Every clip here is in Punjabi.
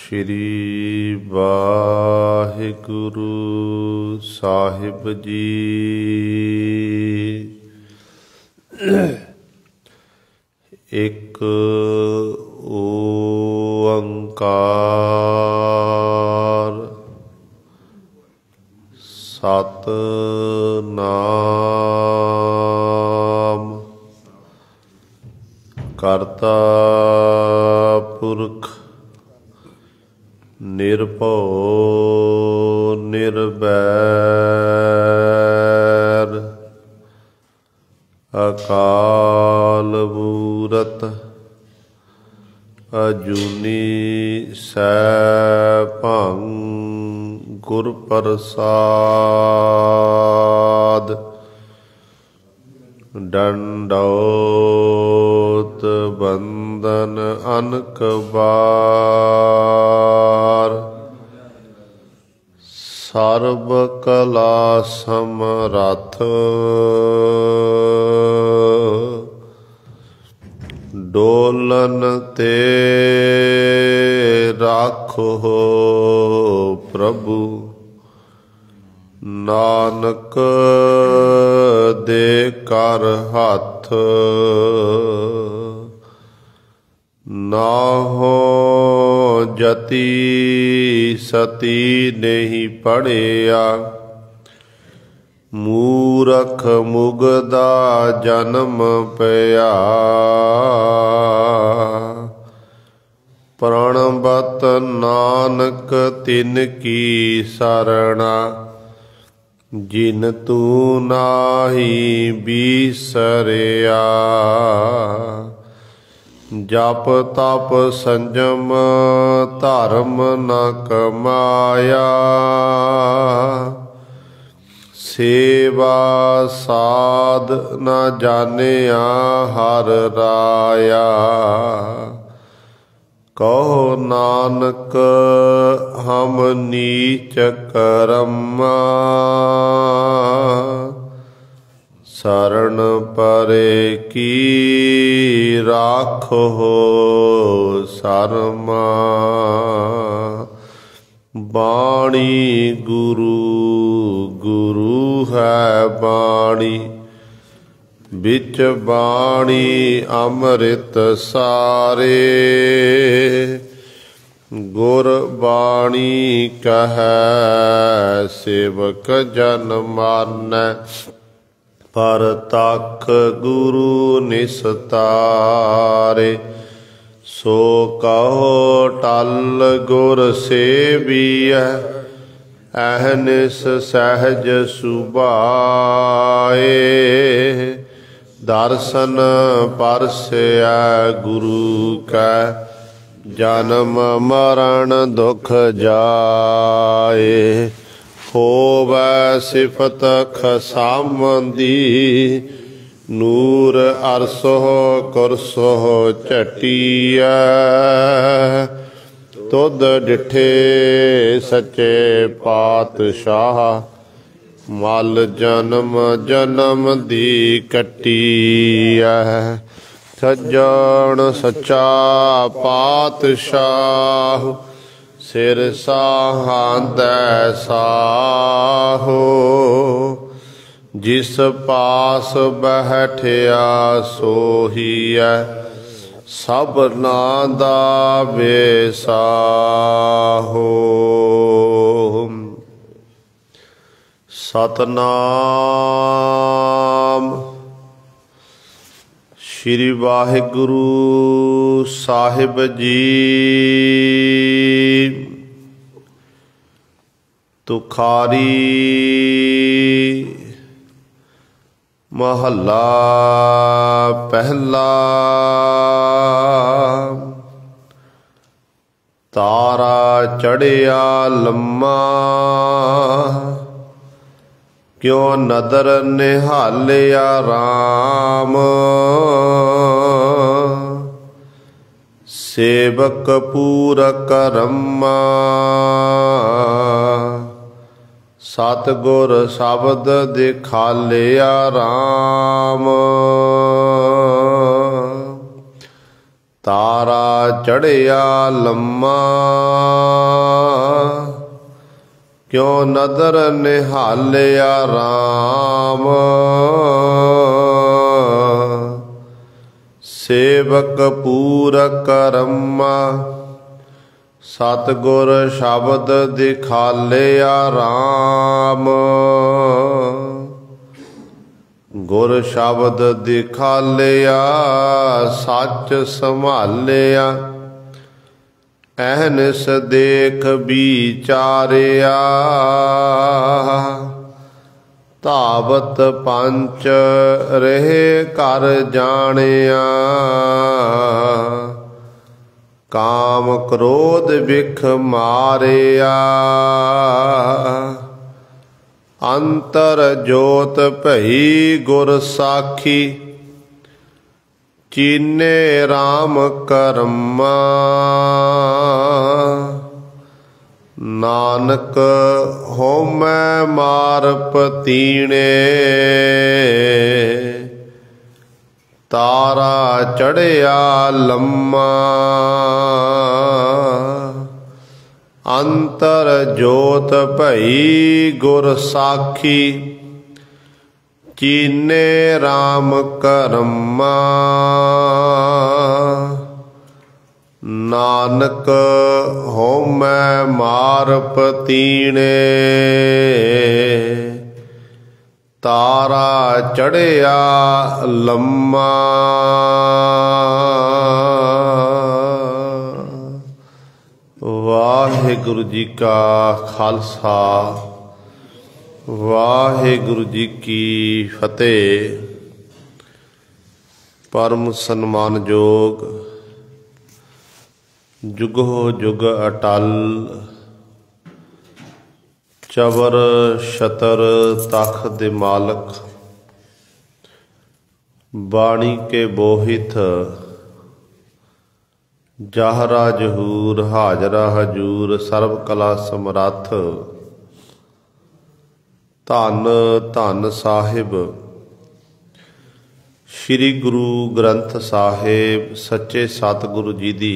ਸ਼੍ਰੀ ਵਾਹਿਗੁਰੂ ਸਾਹਿਬ ਜੀ। ਇੱਕ ਓੰਕਾਰ ਸਤਿਨਾਮ ਕਰਤਾ ਪੁਰਖ ਨਿਰਭਉ ਨਿਰਵੈਰ ਅਕਾਲ ਮੂਰਤ ਅਜੂਨੀ ਸੈਭੰ ਗੁਰ ਪ੍ਰਸਾਦ। ਡੰਡੌਤ ਬੰਦਨ ਅਨਕ ਬਾਰ ਸਰਬ ਕਲਾ ਸਮਰੱਥ ਡੋਲਨ ਤੇ ਰਾਖੋ ਪ੍ਰਭੂ ਨਾਨਕ ਦੇ ਕਰ ਹੱਥ ਨਾਹੋ ਜਤੀ ਸਤੀ ਨਹੀਂ ਪੜਿਆ ਮੂਰਖ ਮੁਗਦਾ ਜਨਮ ਪਿਆ ਪ੍ਰਣਬਤ ਨਾਨਕ ਤਿਨ ਕੀ ਸਰਣਾ ਜਿਨ ਤੂੰ ਨਾਹੀ ਬਿਸਰਿਆ ਜਪ ਤਪ ਸੰਜਮ ਧਰਮ ਨ ਕਮਾਇਆ ਸੇਵਾ ਸਾਧ ਨ ਜਾਣਿਆ ਹਰ ਰਾਇਆ ਕਹੋ ਨਾਨਕ ਹਮ ਨੀਚ ਕਰਮਾ ਸਰਣ ਪਰੇ ਕੀ ਰਾਖੋ ਸਰਮਾ ਬਾਣੀ ਗੁਰੂ ਗੁਰੂ ਹੈ ਬਾਣੀ ਵਿੱਚ ਬਾਣੀ ਅੰਮ੍ਰਿਤ ਸਾਰੇ ਗੁਰ ਬਾਣੀ ਕਹੈ ਸੇਵਕ ਜਨ ਮਾਨੈ ਪਰਤਖ ਗੁਰੂ ਨਿਸਤਾਰੇ ਸੋ ਕਹੋ ਟਲ ਗੁਰ ਸੇਵੀਐ ਅਹਨਿਸ ਸਹਿਜ ਸੁਭਾਏ ਦਰਸ਼ਨ ਪਰਸੈ ਗੁਰੂ ਕੈ ਜਨਮ ਮਰਨ ਦੁਖ ਜਾਏ ਹੋਵੈ ਸਿਫਤ ਖਸਾਮਦੀ ਨੂਰ ਅਰਸੋ ਕੁਰਸੋ ਝਟੀਐ ਤੁਧ ਡਿਠੇ ਸੱਚੇ ਪਾਤਸ਼ਾਹ ਮਲ ਜਨਮ ਜਨਮ ਦੀ ਕੱਟੀਐ ਸੱਜਣ ਸੱਚਾ ਪਾਤਸ਼ਾਹ ਸਿਰ ਸਾਹਾਂਦੈ ਸਾਹੋ ਜਿਸ ਪਾਸ ਬੈਠਿਆ ਸੋਹੀਐ ਸਭਨਾ ਦਾ ਵੇਸਾਹੋ। ਸਤਨਾਮ ਸ਼੍ਰੀ ਵਾਹਿਗੁਰੂ ਸਾਹਿਬ ਜੀ। ਤੁਖਾਰੀ ਮਹੱਲਾ ਪਹਿਲਾ। ਤਾਰਾ ਚੜ੍ਹਿਆ ਲੰਮਾ ਕਿਉ ਨਦਰ ਨਿਹਾਲਿਆ ਰਾਮ ਸੇਵਕ ਪੂਰਕ ਰੰਮਾ ਸਤਿਗੁਰ ਸ਼ਬਦ ਦਿਖਾਲਿਆ ਰਾਮ ਤਾਰਾ ਚੜ੍ਹਿਆ ਲੰਮਾ, ਕਿਉ ਨਦਰ ਨਿਹਾਲਿਆ ਰਾਮ। ਸੇਵਕ ਪੂਰਕ ਕਰਮਾ, ਸਤਿਗੁਰ ਸ਼ਬਦ ਦਿਖਾਲਿਆ ਰਾਮ। ਗੁਰ ਸ਼ਬਦ ਦਿਖਾਲਿਆ, ਸੱਚ ਸੰਭਾਲਿਆ, ਅਹਨਿਸ ਦੇਖ ਵਿਚਾਰਿਆ। ਧਾਵਤ ਪੰਚ ਰਹੇ ਕਰ ਜਾਣਿਆ, ਕਾਮ ਕ੍ਰੋਧ ਵਿਖ ਮਾਰਿਆ। ਅੰਤਰ ਜੋਤ ਭਈ ਗੁਰ ਸਾਖੀ, ਚੀਨੇ ਰਾਮ ਕਰਮਾ। ਨਾਨਕ ਹੋਮੈ ਮਾਰ ਪਤੀਣੇ, ਤਾਰਾ ਚੜ੍ਹਿਆ ਲੰਮਾ। ਅੰਤਰ ਜੋਤ ਭਈ ਗੁਰ ਸਾਖੀ, ਚੀਨੇ ਰਾਮ ਕਰਮਾ। ਨਾਨਕ ਹੋਮੈ ਮਾਰ ਪਤੀਣੇ, ਤਾਰਾ ਚੜ੍ਹਿਆ ਲੰਮਾ। ਵਾਹਿਗੁਰੂ ਜੀ ਕਾ ਖਾਲਸਾ, ਵਾਹਿਗੁਰੂ ਜੀ ਕੀ ਫਤਿਹ। ਪਰਮ ਸਨਮਾਨਯੋਗ, ਜੁਗੋ ਜੁਗ ਅਟਲ, ਚਵਰ ਛਤਰ ਤਖ਼ ਦੇ ਮਾਲਕ, ਬਾਣੀ ਕੇ ਬੋਹਿਤ, ਜਾਹਰਾ ਜਹੂਰ ਹਾਜ਼ਰਾ ਹਜੂਰ, ਸਰਬ ਕਲਾ ਸਮਰੱਥ। ਧੰਨ ਧੰਨ ਸਾਹਿਬ ਸ੍ਰੀ ਗੁਰੂ ਗ੍ਰੰਥ ਸਾਹਿਬ ਸੱਚੇ ਸਤਿਗੁਰੂ ਜੀ ਦੀ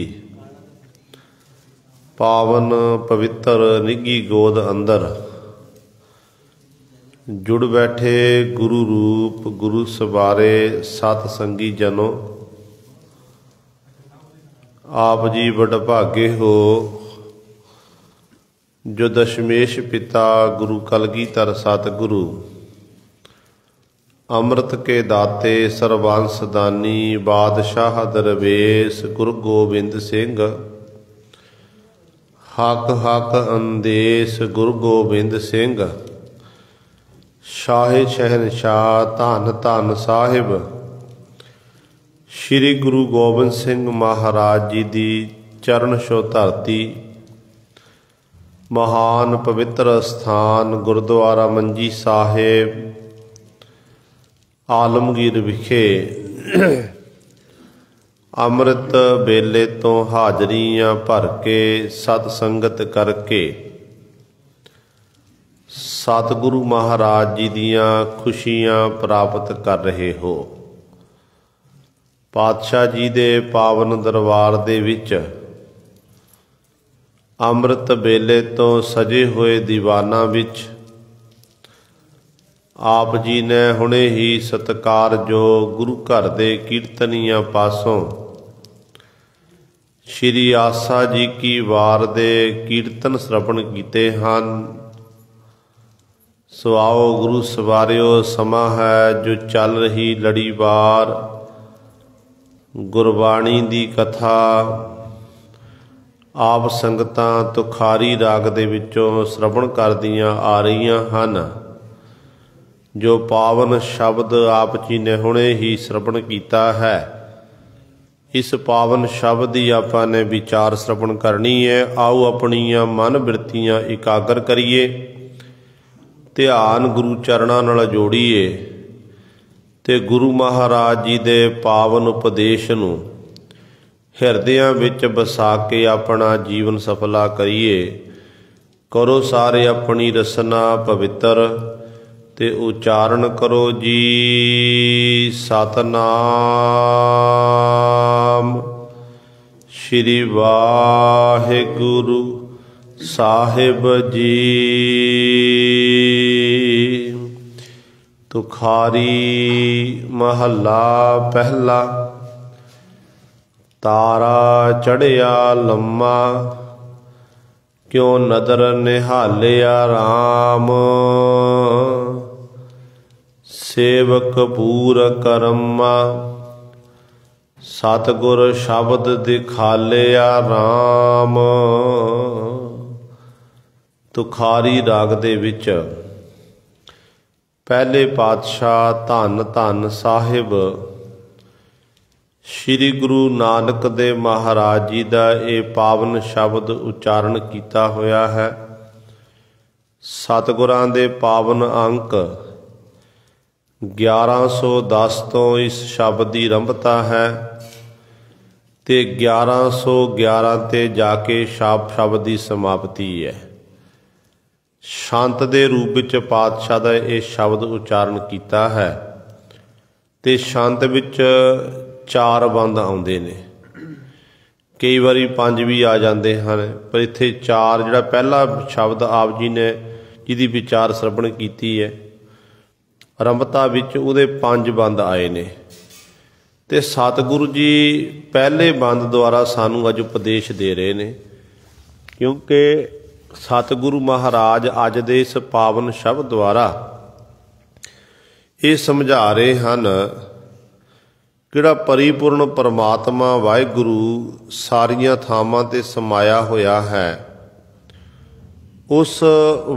ਪਾਵਨ ਪਵਿੱਤਰ ਨਿੱਘੀ ਗੋਦ ਅੰਦਰ ਜੁੜ ਬੈਠੇ ਗੁਰੂ ਰੂਪ ਗੁਰੂ ਸਵਾਰੇ ਸਤ ਸੰਗੀ ਜਨੋ, ਆਪ ਜੀ ਵਡਭਾਗੇ ਹੋ ਜੋ ਦਸ਼ਮੇਸ਼ ਪਿਤਾ ਗੁਰੂ ਕਲਗੀਧਰ ਸਤਿਗੁਰੂ, ਅੰਮ੍ਰਿਤ ਕੇ ਦਾਤੇ ਸਰਬੰਸ ਦਾਨੀ, ਬਾਦਸ਼ਾਹ ਦਰਵੇਸ਼ ਗੁਰੂ ਗੋਬਿੰਦ ਸਿੰਘ, ਹੱਕ ਹੱਕ ਅੰਦੇਸ ਗੁਰੂ ਗੋਬਿੰਦ ਸਿੰਘ, ਸ਼ਾਹੇ ਸ਼ਹਿਨਸ਼ਾਹ ਧੰਨ ਧੰਨ ਸਾਹਿਬ ਸ਼੍ਰੀ ਗੁਰੂ ਗੋਬਿੰਦ ਸਿੰਘ ਮਹਾਰਾਜ ਜੀ ਦੀ ਚਰਨ ਛੋਹ ਧਰਤੀ, ਮਹਾਨ ਪਵਿੱਤਰ ਸਥਾਨ ਗੁਰਦੁਆਰਾ ਮੰਜੀ ਸਾਹਿਬ ਆਲਮਗੀਰ ਵਿਖੇ ਅੰਮ੍ਰਿਤ ਵੇਲੇ ਤੋਂ ਹਾਜ਼ਰੀਆਂ ਭਰ ਕੇ ਸਤ ਸੰਗਤ ਕਰਕੇ ਸਤਿਗੁਰੂ ਮਹਾਰਾਜ ਜੀ ਦੀਆਂ ਖੁਸ਼ੀਆਂ ਪ੍ਰਾਪਤ ਕਰ ਰਹੇ ਹੋ। ਪਾਤਸ਼ਾਹ ਜੀ ਦੇ ਪਾਵਨ ਦਰਬਾਰ ਦੇ ਵਿੱਚ ਅੰਮ੍ਰਿਤ ਵੇਲੇ ਤੋਂ ਸਜੇ ਹੋਏ ਦੀਵਾਨਾਂ ਵਿੱਚ ਆਪ ਜੀ ਨੇ ਹੁਣੇ ਹੀ ਸਤਿਕਾਰਯੋਗ ਗੁਰੂ ਘਰ ਦੇ ਕੀਰਤਨੀਆਂ ਪਾਸੋਂ ਸ਼੍ਰੀ ਆਸਾ ਜੀ ਕੀ ਵਾਰ ਦੇ ਕੀਰਤਨ ਸਰਵਣ ਕੀਤੇ ਹਨ। ਸੋ ਆਓ ਗੁਰੂ ਸਵਾਰਿਓ, ਸਮਾਂ ਹੈ ਜੋ ਚੱਲ ਰਹੀ ਲੜੀਵਾਰ ਗੁਰਬਾਣੀ ਦੀ ਕਥਾ ਆਪ ਸੰਗਤਾਂ ਤੁਖਾਰੀ ਰਾਗ ਦੇ ਵਿੱਚੋਂ ਸਰਵਣ ਕਰਦੀਆਂ ਆ ਰਹੀਆਂ ਹਨ। ਜੋ ਪਾਵਨ ਸ਼ਬਦ ਆਪ ਜੀ ਨੇ ਹੁਣੇ ਹੀ ਸਰਵਣ ਕੀਤਾ ਹੈ, ਇਸ ਪਾਵਨ ਸ਼ਬਦ ਦੀ ਆਪਾਂ ਨੇ ਵਿਚਾਰ ਸਰਵਣ ਕਰਨੀ ਹੈ। ਆਓ ਆਪਣੀਆਂ ਮਨ ਬਿਰਤੀਆਂ ਇਕਾਗਰ ਕਰੀਏ, ਧਿਆਨ ਗੁਰੂ ਚਰਨਾਂ ਨਾਲ ਜੋੜੀਏ ਤੇ ਗੁਰੂ ਮਹਾਰਾਜ ਜੀ ਦੇ ਪਾਵਨ ਉਪਦੇਸ਼ ਨੂੰ ਹਿਰਦਿਆਂ ਵਿੱਚ ਵਸਾ ਕੇ ਆਪਣਾ ਜੀਵਨ ਸਫਲਾ ਕਰੀਏ। ਕਰੋ ਸਾਰੇ ਆਪਣੀ ਰਸਨਾ ਪਵਿੱਤਰ ਤੇ ਉਚਾਰਨ ਕਰੋ ਜੀ ਸਤਨਾਮ श्री वाहिगुरु साहिब जी। तुखारी महला पहला। तारा चढ़िया लम्मा, क्यों नदर निहालिया राम। सेवक पूर करम्मा, सतगुर शब्द दिखालिया राम। तुखारी राग दे विच पहले पातशाह धन धन साहिब श्री गुरु नानक देव महाराज जी का ये पावन शब्द उच्चारण किया होया है। सतगुरां दे पावन अंक 1110 तो इस शब्द की आरंभता है ते 1111 ते जाके शब्द की समाप्ति है। शांत दे रूप विच पातशाह का यह शब्द उच्चारण किया है ते शांत विच 4 बंद आउंदे ने, कई बारी 5 भी आ जाते हैं, पर इत्थे 4 जिहड़ा पहला शब्द आप जी ने जिहदी विचार श्रवण की है आरंभता विच उहदे 5 बंद आए ने। ते सतगुरु जी पहले बंद द्वारा सानू अज उपदेश दे रहे ने, क्योंकि सतगुरु महाराज अज दे इस पावन शब्द द्वारा ये समझा रहे हैं किहड़ा परिपूर्ण परमात्मा वाहिगुरु सारियां थावां ते समाया होया है। उस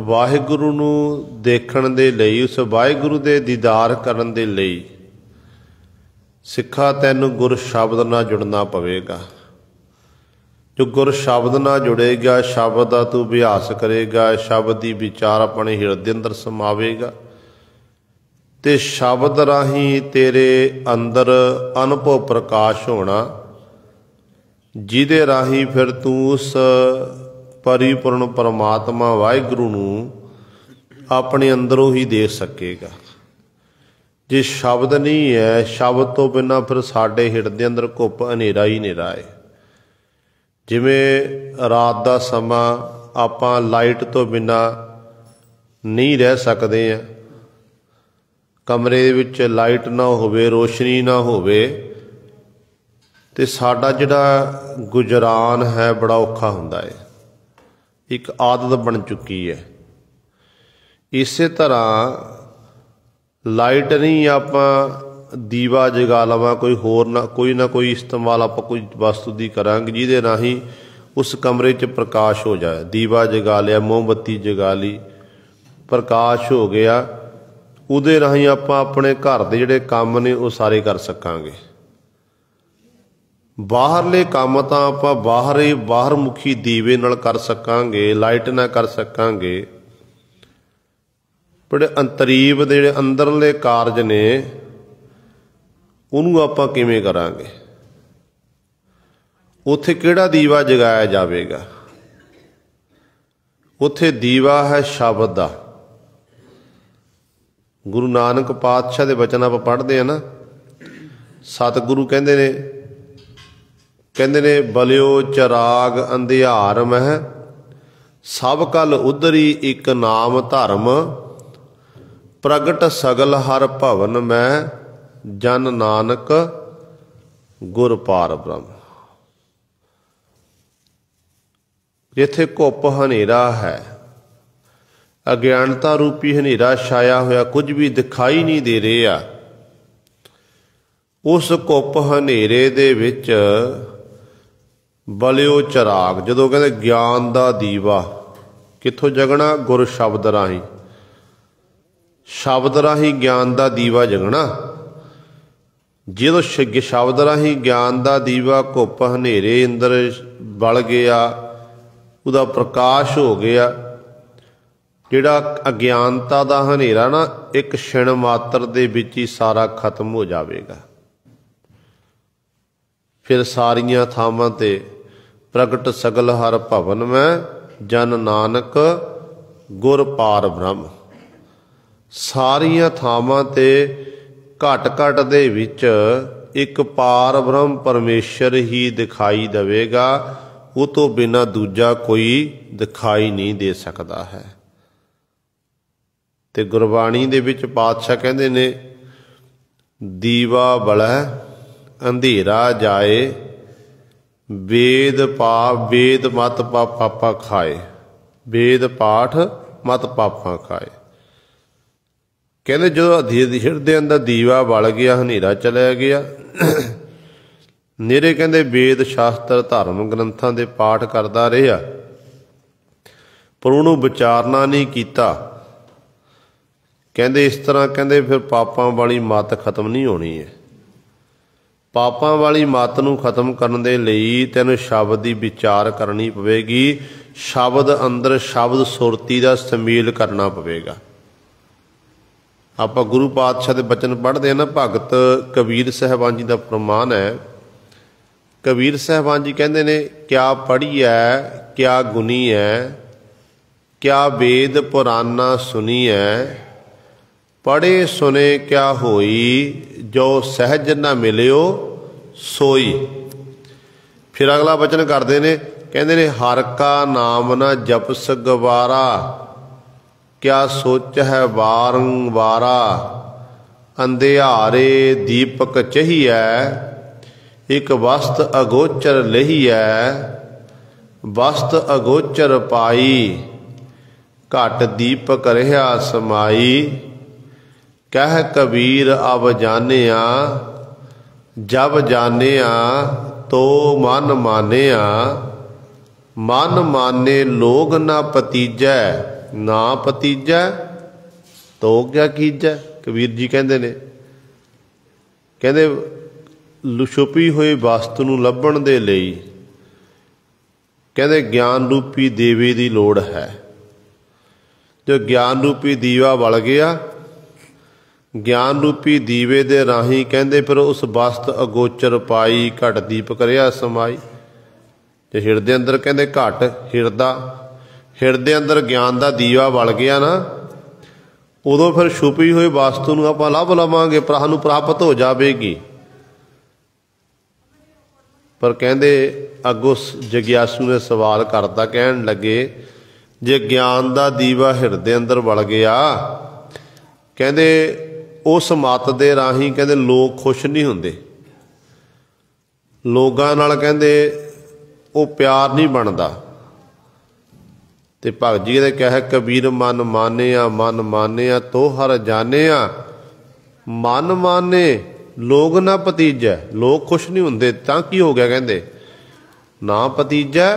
वाहिगुरु नूं देखण दे लई, उस वाहिगुरु दे दीदार करन दे लई सिखा तैनूं गुर शब्द नाल जुड़ना पवेगा। जो गुर शब्द नाल जुड़ेगा, शब्द दा तू अभ्यास करेगा, शब्द दी विचार अपने हिरदे अंदर समावेगा ते शब्द राही तेरे अंदर अनुभव प्रकाश होना, जिहदे राही फिर तू उस परिपूर्ण परमात्मा वाहिगुरु नूं अपने अंदरों ही देख सकेगा। जे शब्द नहीं है, शब्द तो बिना फिर साडे हिरदे अंदर घुप हनेरा ही हनेरा है। जिवें रात का समा आपां लाइट तो बिना नहीं रह सकते हैं, कमरे विच लाइट ना होवे, रोशनी ना होवे ते साडा जिहड़ा गुजरान है बड़ा औखा हुंदा है, एक आदत बन चुकी है। इस तरह लाइट नहीं आपां दीवा जगा लवां, कोई ना कोई इस्तेमाल आप कोई वस्तु की करांगे जिहदे राही उस कमरे च प्रकाश हो जाए। दीवा जगा लिया, मोमबत्ती जगा ली, प्रकाश हो गया, उहदे राही आपां अपने घर दे जिहड़े काम ने वो सारे कर सकांगे। बाहरले काम तां आपां बाहर मुखी दीवे नाल कर सकांगे, लाइट ना कर सकांगे, पर अंतरीव दे जिहड़े अंदरले कारज ने उहनूं आपां किवें करांगे? उत्थे किहड़ा दीवा जगाया जावेगा? उत्थे दीवा है शब्द दा। गुरु नानक पातशाह दे वचन आप पढ़ते हैं ना, सतगुरु कहंदे ने बलियो चराग अंधियार मह, सब कल उधरी एक नाम धर्म, प्रगट सगल हर भवन में, जन नानक गुर पार ब्रह्म। जिथे घुप हनेरा है, अज्ञानता रूपी हनेरा छाया होया, कुछ भी दिखाई नहीं दे रहा, उस घुप हनेरे दे विच बलियो चराग, जदों कहते ज्ञान दा दीवा कित्थों जगना? गुर शब्द राही, शब्द राही ज्ञान दा दीवा जगना। जो शब्द राही ज्ञान दा दीवा घुप हनेरे अंदर बल गया, उहदा प्रकाश हो गया, जिहड़ा अज्ञानता दा हनेरा ना एक क्षण मात्र दे विच ही सारा खत्म हो जाएगा। फिर सारियां थावां ते प्रगट सगल हर भवन में, जन नानक गुर पार ब्रह्म। सारियां थावां ते घट घट दे विच ਇੱਕ ਪਾਰ ਬ੍ਰਹਮ ਪਰਮੇਸ਼ਰ ਹੀ ਦਿਖਾਈ ਦੇਵੇਗਾ, ਉਹ ਤੋਂ ਬਿਨਾਂ ਦੂਜਾ ਕੋਈ ਦਿਖਾਈ ਨਹੀਂ ਦੇ ਸਕਦਾ ਹੈ। ਤੇ ਗੁਰਬਾਣੀ ਦੇ ਵਿੱਚ ਪਾਤਸ਼ਾਹ ਕਹਿੰਦੇ ਨੇ, ਦੀਵਾ ਬਲੈ ਅੰਧੇਰਾ ਜਾਏ, ਵੇਦ ਮਤ ਪਾਪਾ ਖਾਏ, ਵੇਦ ਪਾਠ ਮਤ ਪਾਪਾ ਖਾਏ। ਕਹਿੰਦੇ ਜਦੋਂ ਹਿਰਦੇ ਅੰਦਰ ਦੀਵਾ ਬਲ ਗਿਆ, ਹਨੇਰਾ ਚਲਿਆ ਗਿਆ, ਨਿਰੇ ਕਹਿੰਦੇ ਵੇਦ ਸ਼ਾਸਤਰ ਧਰਮ ਗ੍ਰੰਥਾਂ ਦੇ ਪਾਠ ਕਰਦਾ ਰਿਹਾ, ਪਰ ਉਹਨੂੰ ਵਿਚਾਰਨਾ ਨਹੀਂ ਕੀਤਾ। ਕਹਿੰਦੇ ਇਸ ਤਰ੍ਹਾਂ ਕਹਿੰਦੇ ਫਿਰ ਪਾਪਾਂ ਵਾਲੀ ਮੱਤ ਖਤਮ ਨਹੀਂ ਹੋਣੀ ਹੈ। ਪਾਪਾਂ ਵਾਲੀ ਮੱਤ ਨੂੰ ਖਤਮ ਕਰਨ ਦੇ ਲਈ ਤੈਨੂੰ ਸ਼ਬਦ ਦੀ ਵਿਚਾਰ ਕਰਨੀ ਪਵੇਗੀ, ਸ਼ਬਦ ਅੰਦਰ ਸ਼ਬਦ ਸੁਰਤੀ ਦਾ ਸਮੇਲ ਕਰਨਾ ਪਵੇਗਾ। ਆਪਾਂ ਗੁਰੂ ਪਾਤਸ਼ਾਹ ਦੇ ਬਚਨ ਪੜ੍ਹਦੇ ਹਾਂ ਨਾ, ਭਗਤ ਕਬੀਰ ਸਾਹਿਬਾਨ ਜੀ ਦਾ ਫਰਮਾਨ ਹੈ। ਕਬੀਰ ਸਾਹਿਬਾਨ ਜੀ ਕਹਿੰਦੇ ਨੇ, ਕਿਆ ਪੜ੍ਹੀਐ ਕਿਆ ਗੁਣੀਐ, ਕਿਆ ਵੇਦ ਪੁਰਾਨਾ ਸੁਣੀਐ, ਪੜ੍ਹੇ ਸੁਨੇ ਕਿਆ ਹੋਈ, ਜੋ ਸਹਿਜ ਨਾ ਮਿਲਿਓ ਸੋਈ। ਫਿਰ ਅਗਲਾ ਬਚਨ ਕਰਦੇ ਨੇ, ਕਹਿੰਦੇ ਨੇ, ਹਰ ਕਾ ਨਾਮ ਨਾ ਜਪਸ ਗਵਾਰਾ, ਕਿਆ ਸੋਚ ਹੈ ਵਾਰੰਵਾਰਾ, ਅੰਧਿਆਰੇ ਦੀਪਕ ਚਹੀਐ, ਇੱਕ ਵਸਤ ਅਗੋਚਰ ਲਹੀਐ, ਵਸਤ ਅਗੋਚਰ ਪਾਈ, ਘਟ ਦੀਪਕ ਰਿਹਾ ਸਮਾਈ, ਕਹਿ ਕਬੀਰ ਅਬ ਜਾਣਿਆ, ਜਬ ਜਾਣਿਆ ਤੋ ਮਨ ਮਾਨਿਆ, ਮਨ ਮਾਨੇ ਲੋਗ ਨਾ ਪਤੀਜੈ, ਨਾ ਪਤੀਜੈ ਤੋ ਕਿਆ ਕੀਜੈ। ਕਬੀਰ ਜੀ ਕਹਿੰਦੇ ਨੇ, ਕਹਿੰਦੇ ਛੁਪੀ ਹੋਈ ਵਸਤੂ ਨੂੰ ਲੱਭਣ ਦੇ ਲਈ ਕਹਿੰਦੇ ਗਿਆਨ ਰੂਪੀ ਦੀਵੇ ਦੀ ਲੋੜ ਹੈ। ਜੋ ਗਿਆਨ ਰੂਪੀ ਦੀਵਾ ਬਲ ਗਿਆ, ਗਿਆਨ ਰੂਪੀ ਦੀਵੇ ਦੇ ਰਾਹੀਂ ਕਹਿੰਦੇ ਫਿਰ ਉਸ ਵਸਤ ਅਗੋਚਰ ਪਾਈ, ਘਟ ਦੀਪਕ ਰਿਹਾ ਸਮਾਈ। ਤੇ ਹਿਰਦੇ ਅੰਦਰ ਕਹਿੰਦੇ ਘਟ ਹਿਰਦੇ ਅੰਦਰ ਗਿਆਨ ਦਾ ਦੀਵਾ ਬਲ ਗਿਆ ਨਾ, ਉਦੋਂ ਫਿਰ ਛੁਪੀ ਹੋਈ ਵਸਤੂ ਨੂੰ ਆਪਾਂ ਲੱਭ ਲਵਾਂਗੇ, ਸਾਨੂੰ ਪ੍ਰਾਪਤ ਹੋ ਜਾਵੇਗੀ। ਪਰ ਕਹਿੰਦੇ ਅੱਗੋਂ ਜਗਿਆਸੂ ਨੇ ਸਵਾਲ ਕਰਤਾ, ਕਹਿਣ ਲੱਗੇ, ਜੇ ਗਿਆਨ ਦਾ ਦੀਵਾ ਹਿਰਦੇ ਅੰਦਰ ਬਲ ਗਿਆ, ਕਹਿੰਦੇ ਉਸ ਮੱਤ ਦੇ ਰਾਹੀਂ ਕਹਿੰਦੇ ਲੋਕ ਖੁਸ਼ ਨਹੀਂ ਹੁੰਦੇ, ਲੋਕਾਂ ਨਾਲ ਕਹਿੰਦੇ ਉਹ ਪਿਆਰ ਨਹੀਂ ਬਣਦਾ। ਤੇ ਭਗਤ ਜੀ ਦੇ ਕਹਿ ਕਬੀਰ ਮਨ ਮਾਨਿਆ ਤੋ ਹਰ ਜਾਣਿਆ, ਮਨ ਮਾਨੇ ਲੋਗ ਨਾ ਪਤੀਜੈ, ਲੋਕ ਖੁਸ਼ ਨਹੀਂ ਹੁੰਦੇ ਤਾਂ ਕੀ ਹੋ ਗਿਆ, ਕਹਿੰਦੇ ਨਾ ਪਤੀਜੈ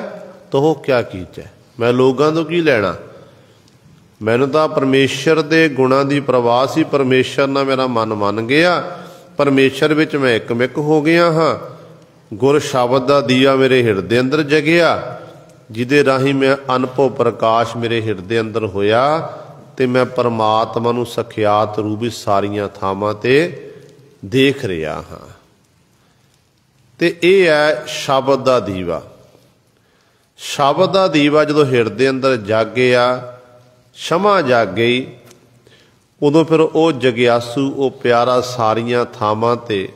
ਤੋ ਕਿਆ ਕੀਜੈ, ਮੈਂ ਲੋਕਾਂ ਤੋਂ ਕੀ ਲੈਣਾ, ਮੈਨੂੰ ਤਾਂ ਪਰਮੇਸ਼ਰ ਦੇ ਗੁਣਾਂ ਦੀ ਪ੍ਰਵਾਹ ਸੀ, ਪਰਮੇਸ਼ਰ ਨਾਲ ਮੇਰਾ ਮਨ ਮੰਨ ਗਿਆ, ਪਰਮੇਸ਼ਰ ਵਿੱਚ ਮੈਂ ਇੱਕਮਿਕ ਹੋ ਗਿਆ ਹਾਂ। ਗੁਰ ਸ਼ਬਦ ਦਾ ਦੀਵਾ ਮੇਰੇ ਹਿਰਦੇ ਅੰਦਰ ਜਗਿਆ, ਜਿਹਦੇ ਰਾਹੀਂ ਮੈਂ ਅਨੁਭਵ ਪ੍ਰਕਾਸ਼ ਮੇਰੇ ਹਿਰਦੇ ਅੰਦਰ ਹੋਇਆ, ਤੇ ਮੈਂ ਪਰਮਾਤਮਾ ਨੂੰ ਸਖਿਆਤ ਰੂਪ ਵਿੱਚ ਸਾਰੀਆਂ ਥਾਵਾਂ ਤੇ ਦੇਖ ਰਿਹਾ ਹਾਂ। ਤੇ ਇਹ ਹੈ ਸ਼ਬਦ ਦਾ ਦੀਵਾ। ਸ਼ਬਦ ਦਾ ਦੀਵਾ ਜਦੋਂ ਹਿਰਦੇ ਅੰਦਰ ਜਾਗਿਆ, ਸ਼ਮਾ ਜਾਗ ਗਈ, ਉਦੋਂ ਫਿਰ ਉਹ ਜਗਿਆਸੂ, ਉਹ ਪਿਆਰਾ ਸਾਰੀਆਂ ਥਾਵਾਂ ਤੇ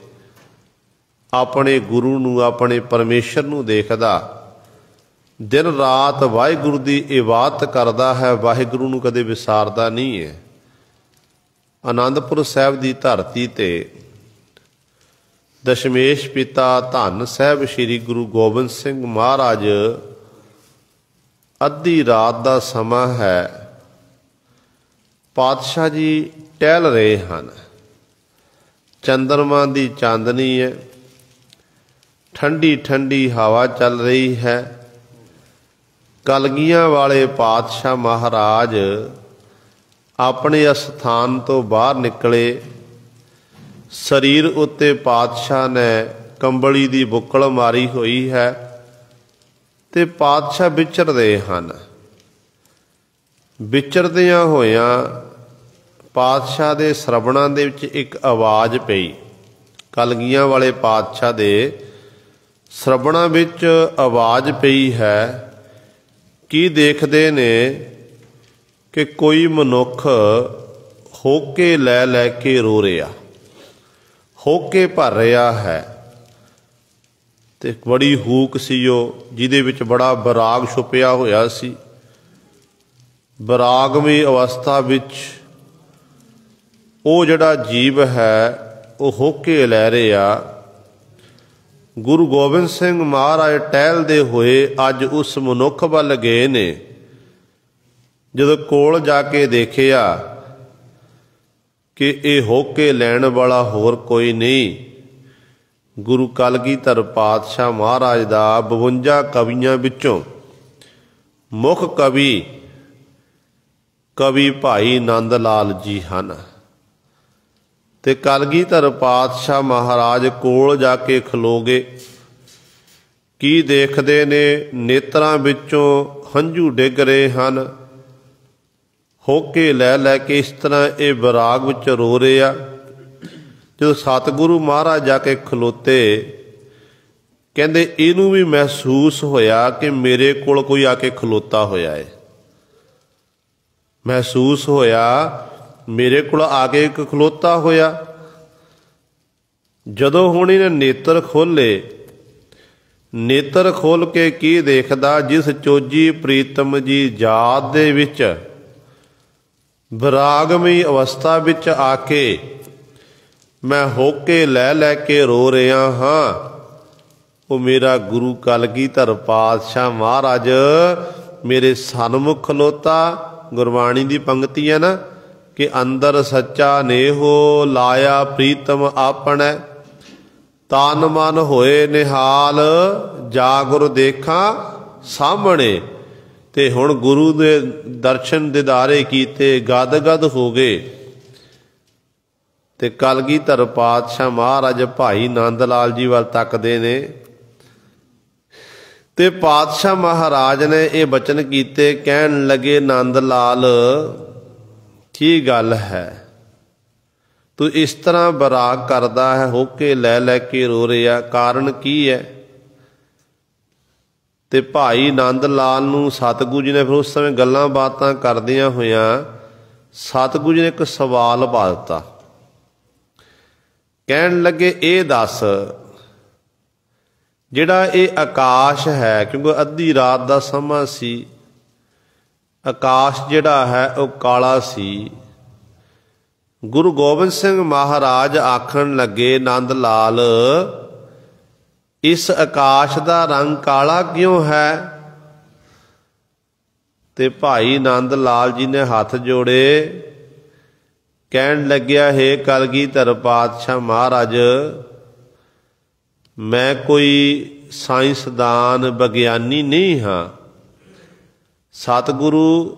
ਆਪਣੇ ਗੁਰੂ ਨੂੰ, ਆਪਣੇ ਪਰਮੇਸ਼ਰ ਨੂੰ ਦੇਖਦਾ, ਦਿਨ ਰਾਤ ਵਾਹਿਗੁਰੂ ਦੀ ਇਬਾਦਤ ਕਰਦਾ ਹੈ, ਵਾਹਿਗੁਰੂ ਨੂੰ ਕਦੇ ਵਿਸਾਰਦਾ ਨਹੀਂ ਹੈ। ਆਨੰਦਪੁਰ ਸਾਹਿਬ ਦੀ ਧਰਤੀ ਤੇ ਦਸ਼ਮੇਸ਼ ਪਿਤਾ ਧੰਨ ਸਾਹਿਬ ਸ੍ਰੀ ਗੁਰੂ ਗੋਬਿੰਦ ਸਿੰਘ ਮਹਾਰਾਜ, ਅੱਧੀ ਰਾਤ ਦਾ ਸਮਾਂ ਹੈ, ਪਾਤਸ਼ਾਹ ਜੀ ਟਹਿਲ ਰਹੇ ਹਨ, ਚੰਦਰਮਾ ਦੀ ਚਾਂਦਨੀ ਹੈ, ਠੰਡੀ ਠੰਡੀ ਹਵਾ ਚੱਲ ਰਹੀ ਹੈ। ਕਲਗੀਆਂ ਵਾਲੇ ਪਾਤਸ਼ਾਹ ਮਹਾਰਾਜ ਆਪਣੇ ਅਸਥਾਨ ਤੋਂ ਬਾਹਰ ਨਿਕਲੇ, ਸਰੀਰ ਉੱਤੇ ਪਾਤਸ਼ਾਹ ਨੇ ਕੰਬਲੀ ਦੀ ਬੁੱਕਲ ਮਾਰੀ ਹੋਈ ਹੈ, ਤੇ ਪਾਤਸ਼ਾਹ ਵਿਚਰਦੇ ਹਨ। ਵਿਚਰਦਿਆਂ ਹੋਇਆਂ ਪਾਤਸ਼ਾਹ ਦੇ ਸਰਵਣਾਂ ਦੇ ਵਿੱਚ ਇੱਕ ਆਵਾਜ਼ ਪਈ। ਕਲਗੀਆਂ ਵਾਲੇ ਪਾਤਸ਼ਾਹ ਦੇ ਸਰਵਣਾਂ ਵਿੱਚ ਆਵਾਜ਼ ਪਈ ਹੈ। ਕੀ ਦੇਖਦੇ ਨੇ ਕਿ ਕੋਈ ਮਨੁੱਖ ਹੋਕੇ ਲੈ ਕੇ ਰੋ ਰਿਹਾ, ਹੋਕੇ ਭਰ ਰਿਹਾ ਹੈ। ਤੇ ਬੜੀ ਹੂਕ ਸੀ ਉਹ, ਜਿਹਦੇ ਵਿੱਚ ਬੜਾ ਬਰਾਗ ਛੁਪਿਆ ਹੋਇਆ ਸੀ। ਬਰਾਗਵੀ ਅਵਸਥਾ ਵਿੱਚ ਉਹ ਜਿਹੜਾ ਜੀਵ ਹੈ ਉਹ ਹੋਕੇ ਲੈ ਰਿਹਾ। ਗੁਰੂ ਗੋਬਿੰਦ ਸਿੰਘ ਮਹਾਰਾਜ ਟਹਿਲਦੇ ਹੋਏ ਅੱਜ ਉਸ ਮਨੁੱਖ ਵੱਲ ਗਏ ਨੇ। ਜਦੋਂ ਕੋਲ ਜਾ ਕੇ ਦੇਖਿਆ ਕਿ ਇਹ ਹੋਕੇ ਲੈਣ ਵਾਲਾ ਹੋਰ ਕੋਈ ਨਹੀਂ, ਗੁਰੂ ਕਲਗੀਧਰ ਪਾਤਸ਼ਾਹ ਮਹਾਰਾਜ ਦਾ 52 ਕਵੀਆਂ ਵਿੱਚੋਂ ਮੁੱਖ ਕਵੀ ਭਾਈ ਨੰਦ ਲਾਲ ਜੀ ਹਨ। ਤੇ ਕਲਗੀਧਰ ਪਾਤਸ਼ਾਹ ਮਹਾਰਾਜ ਕੋਲ ਜਾ ਕੇ ਖਲੋ ਗਏ। ਕੀ ਦੇਖਦੇ ਨੇ? ਨੇਤਰਾਂ ਵਿੱਚੋਂ ਹੰਝੂ ਡਿੱਗ ਰਹੇ ਹਨ। ਹੋਕੇ ਲੈ ਕੇ ਇਸ ਤਰ੍ਹਾਂ ਇਹ ਬਰਾਗ ਵਿੱਚ ਰੋ ਰਹੇ ਆ। ਜਦੋਂ ਸਤਿਗੁਰੂ ਮਹਾਰਾਜ ਜਾ ਕੇ ਖਲੋਤੇ, ਕਹਿੰਦੇ ਇਹਨੂੰ ਵੀ ਮਹਿਸੂਸ ਹੋਇਆ ਕਿ ਮੇਰੇ ਕੋਲ ਕੋਈ ਆ ਕੇ ਖਲੋਤਾ ਹੋਇਆ ਹੈ। ਮਹਿਸੂਸ ਹੋਇਆ ਮੇਰੇ ਕੋਲ ਆ ਕੇ ਇੱਕ ਖਲੋਤਾ ਹੋਇਆ। ਜਦੋਂ ਹੁਣ ਇਹਨੇ ਨੇਤਰ ਖੋਲ੍ਹੇ, ਨੇਤਰ ਖੋਲ੍ਹ ਕੇ ਕੀ ਦੇਖਦਾ? ਜਿਸ ਚੋਜੀ ਪ੍ਰੀਤਮ ਜੀ ਯਾਦ ਦੇ ਵਿੱਚ ਬਰਾਗਮਈ ਅਵਸਥਾ ਵਿੱਚ ਆ ਕੇ ਮੈਂ ਹੋਕੇ ਲੈ ਕੇ ਰੋ ਰਿਹਾ ਹਾਂ, ਉਹ ਮੇਰਾ ਗੁਰੂ ਕਲਗੀਧਰ ਪਾਤਸ਼ਾਹ ਮਹਾਰਾਜ ਮੇਰੇ ਸਨਮੁਖ ਖਲੋਤਾ। ਗੁਰਬਾਣੀ ਦੀ ਪੰਕਤੀ ਹੈ ਨਾ ਕਿ ਅੰਦਰ ਸੱਚਾ ਨੇਹੋ ਲਾਇਆ ਪ੍ਰੀਤਮ ਆਪਣੈ, ਤਨ ਮਨ ਹੋਏ ਨਿਹਾਲ ਜਾ ਗੁਰ ਦੇਖਾਂ ਸਾਹਮਣੇ। ਤੇ ਹੁਣ ਗੁਰੂ ਦੇ ਦਰਸ਼ਨ ਦਿਦਾਰੇ ਕੀਤੇ, ਗਦ ਹੋ ਗਏ। ਤੇ ਕਲਗੀਧਰ ਪਾਤਸ਼ਾਹ ਮਹਾਰਾਜ ਭਾਈ ਨੰਦ ਲਾਲ ਜੀ ਵੱਲ ਤੱਕਦੇ ਨੇ ਤੇ ਪਾਤਸ਼ਾਹ ਮਹਾਰਾਜ ਨੇ ਇਹ ਬਚਨ ਕੀਤੇ। ਕਹਿਣ ਲੱਗੇ, ਨੰਦ ਲਾਲ ਕੀ ਗੱਲ ਹੈ, ਤੂੰ ਇਸ ਤਰ੍ਹਾਂ ਬਰਾਗ ਕਰਦਾ ਹੈ, ਹੋਕੇ ਲੈ ਕੇ ਰੋ ਰਿਹਾ, ਕਾਰਨ ਕੀ ਹੈ? ਤੇ ਭਾਈ ਨੰਦ ਲਾਲ ਨੂੰ ਸਤਿਗੁਰੂ ਜੀ ਨੇ ਫਿਰ ਉਸ ਸਮੇਂ ਗੱਲਾਂ ਬਾਤਾਂ ਕਰਦਿਆਂ ਹੋਇਆਂ ਸਤਿਗੁਰੂ ਜੀ ਨੇ ਇੱਕ ਸਵਾਲ ਪਾ ਦਿੱਤਾ। ਕਹਿਣ ਲੱਗੇ, ਇਹ ਦੱਸ, ਜਿਹੜਾ ਇਹ ਆਕਾਸ਼ ਹੈ, ਕਿਉਂਕਿ ਅੱਧੀ ਰਾਤ ਦਾ ਸਮਾਂ ਸੀ, ਆਕਾਸ਼ ਜਿਹੜਾ ਹੈ ਉਹ ਕਾਲਾ ਸੀ। ਗੁਰੂ ਗੋਬਿੰਦ ਸਿੰਘ ਮਹਾਰਾਜ ਆਖਣ ਲੱਗੇ, ਨੰਦ ਲਾਲ ਇਸ ਆਕਾਸ਼ ਦਾ ਰੰਗ ਕਾਲਾ ਕਿਉਂ ਹੈ? ਤੇ ਭਾਈ ਨੰਦ ਲਾਲ ਜੀ ਨੇ ਹੱਥ ਜੋੜੇ, ਕਹਿਣ ਲੱਗਿਆ, ਹੇ ਕਲਗੀਧਰ ਪਾਤਸ਼ਾਹ ਮਹਾਰਾਜ, ਮੈਂ ਕੋਈ ਸਾਇੰਸਦਾਨ ਵਿਗਿਆਨੀ ਨਹੀਂ ਹਾਂ। ਸਤਿਗੁਰੂ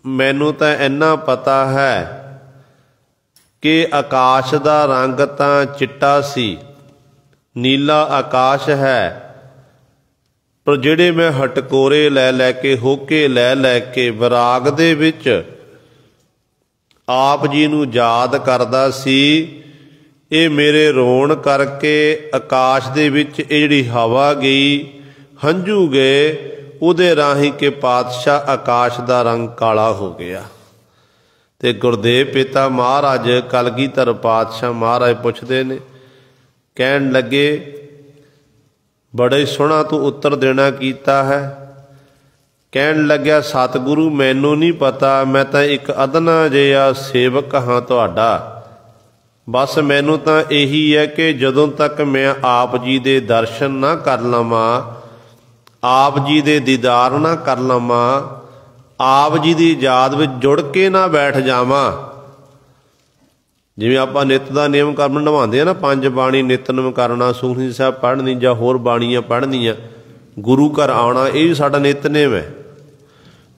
ਮੈਨੂੰ ਤਾਂ ਇੰਨਾ ਪਤਾ ਹੈ ਕਿ ਆਕਾਸ਼ ਦਾ ਰੰਗ ਤਾਂ ਚਿੱਟਾ ਸੀ, ਨੀਲਾ ਆਕਾਸ਼ ਹੈ, ਪਰ ਜਿਹੜੇ ਮੈਂ ਹਟਕੋਰੇ ਲੈ ਕੇ ਹੋਕੇ ਲੈ ਕੇ ਬਰਾਗ ਦੇ ਵਿੱਚ ਆਪ ਜੀ ਨੂੰ ਯਾਦ ਕਰਦਾ ਸੀ, ਇਹ ਮੇਰੇ ਰੋਣ ਕਰਕੇ ਆਕਾਸ਼ ਦੇ ਵਿੱਚ ਇਹ ਜਿਹੜੀ ਹਵਾ ਗਈ, ਹੰਝੂ ਗਏ, ਉਹਦੇ ਰਾਹੀਂ ਕਿ ਪਾਤਸ਼ਾਹ ਆਕਾਸ਼ ਦਾ ਰੰਗ ਕਾਲਾ ਹੋ ਗਿਆ। ਤੇ ਗੁਰਦੇਵ ਪਿਤਾ ਮਹਾਰਾਜ ਕਲਗੀਧਰ ਪਾਤਸ਼ਾਹ ਮਹਾਰਾਜ ਪੁੱਛਦੇ ਨੇ, ਕਹਿਣ ਲੱਗੇ, ਬੜੇ ਸੋਹਣਾ ਤੂੰ ਉੱਤਰ ਦੇਣਾ ਕੀਤਾ ਹੈ। ਕਹਿਣ ਲੱਗਿਆ, ਸਤਿਗੁਰੂ ਮੈਨੂੰ ਨਹੀਂ ਪਤਾ, ਮੈਂ ਤਾਂ ਇੱਕ ਅਦਨਾ ਜਿਹਾ ਸੇਵਕ ਹਾਂ ਤੁਹਾਡਾ। ਬਸ ਮੈਨੂੰ ਤਾਂ ਇਹੀ ਹੈ ਕਿ ਜਦੋਂ ਤੱਕ ਮੈਂ ਆਪ ਜੀ ਦੇ ਦਰਸ਼ਨ ਨਾ ਕਰ ਲਵਾਂ, ਆਪ ਜੀ ਦੇ ਦੀਦਾਰ ਨਾ ਕਰ ਲਵਾਂ, ਆਪ ਜੀ ਦੀ ਯਾਦ ਵਿੱਚ ਜੁੜ ਕੇ ਨਾ ਬੈਠ ਜਾਵਾਂ। ਜਿਵੇਂ ਆਪਾਂ ਨਿੱਤ ਦਾ ਨਿਯਮ ਕਰਮ ਨਿਭਾਉਂਦੇ ਆ ਨਾ, 5 ਬਾਣੀ ਨਿਤਨੇਮ ਕਰਨਾ, ਸੁਖਮਨੀ ਸਾਹਿਬ ਪੜ੍ਹਨੀ ਜਾਂ ਹੋਰ ਬਾਣੀਆਂ ਪੜ੍ਹਨੀਆਂ, ਗੁਰੂ ਘਰ ਆਉਣਾ, ਇਹ ਵੀ ਸਾਡਾ ਨਿਤਨੇਮ ਹੈ।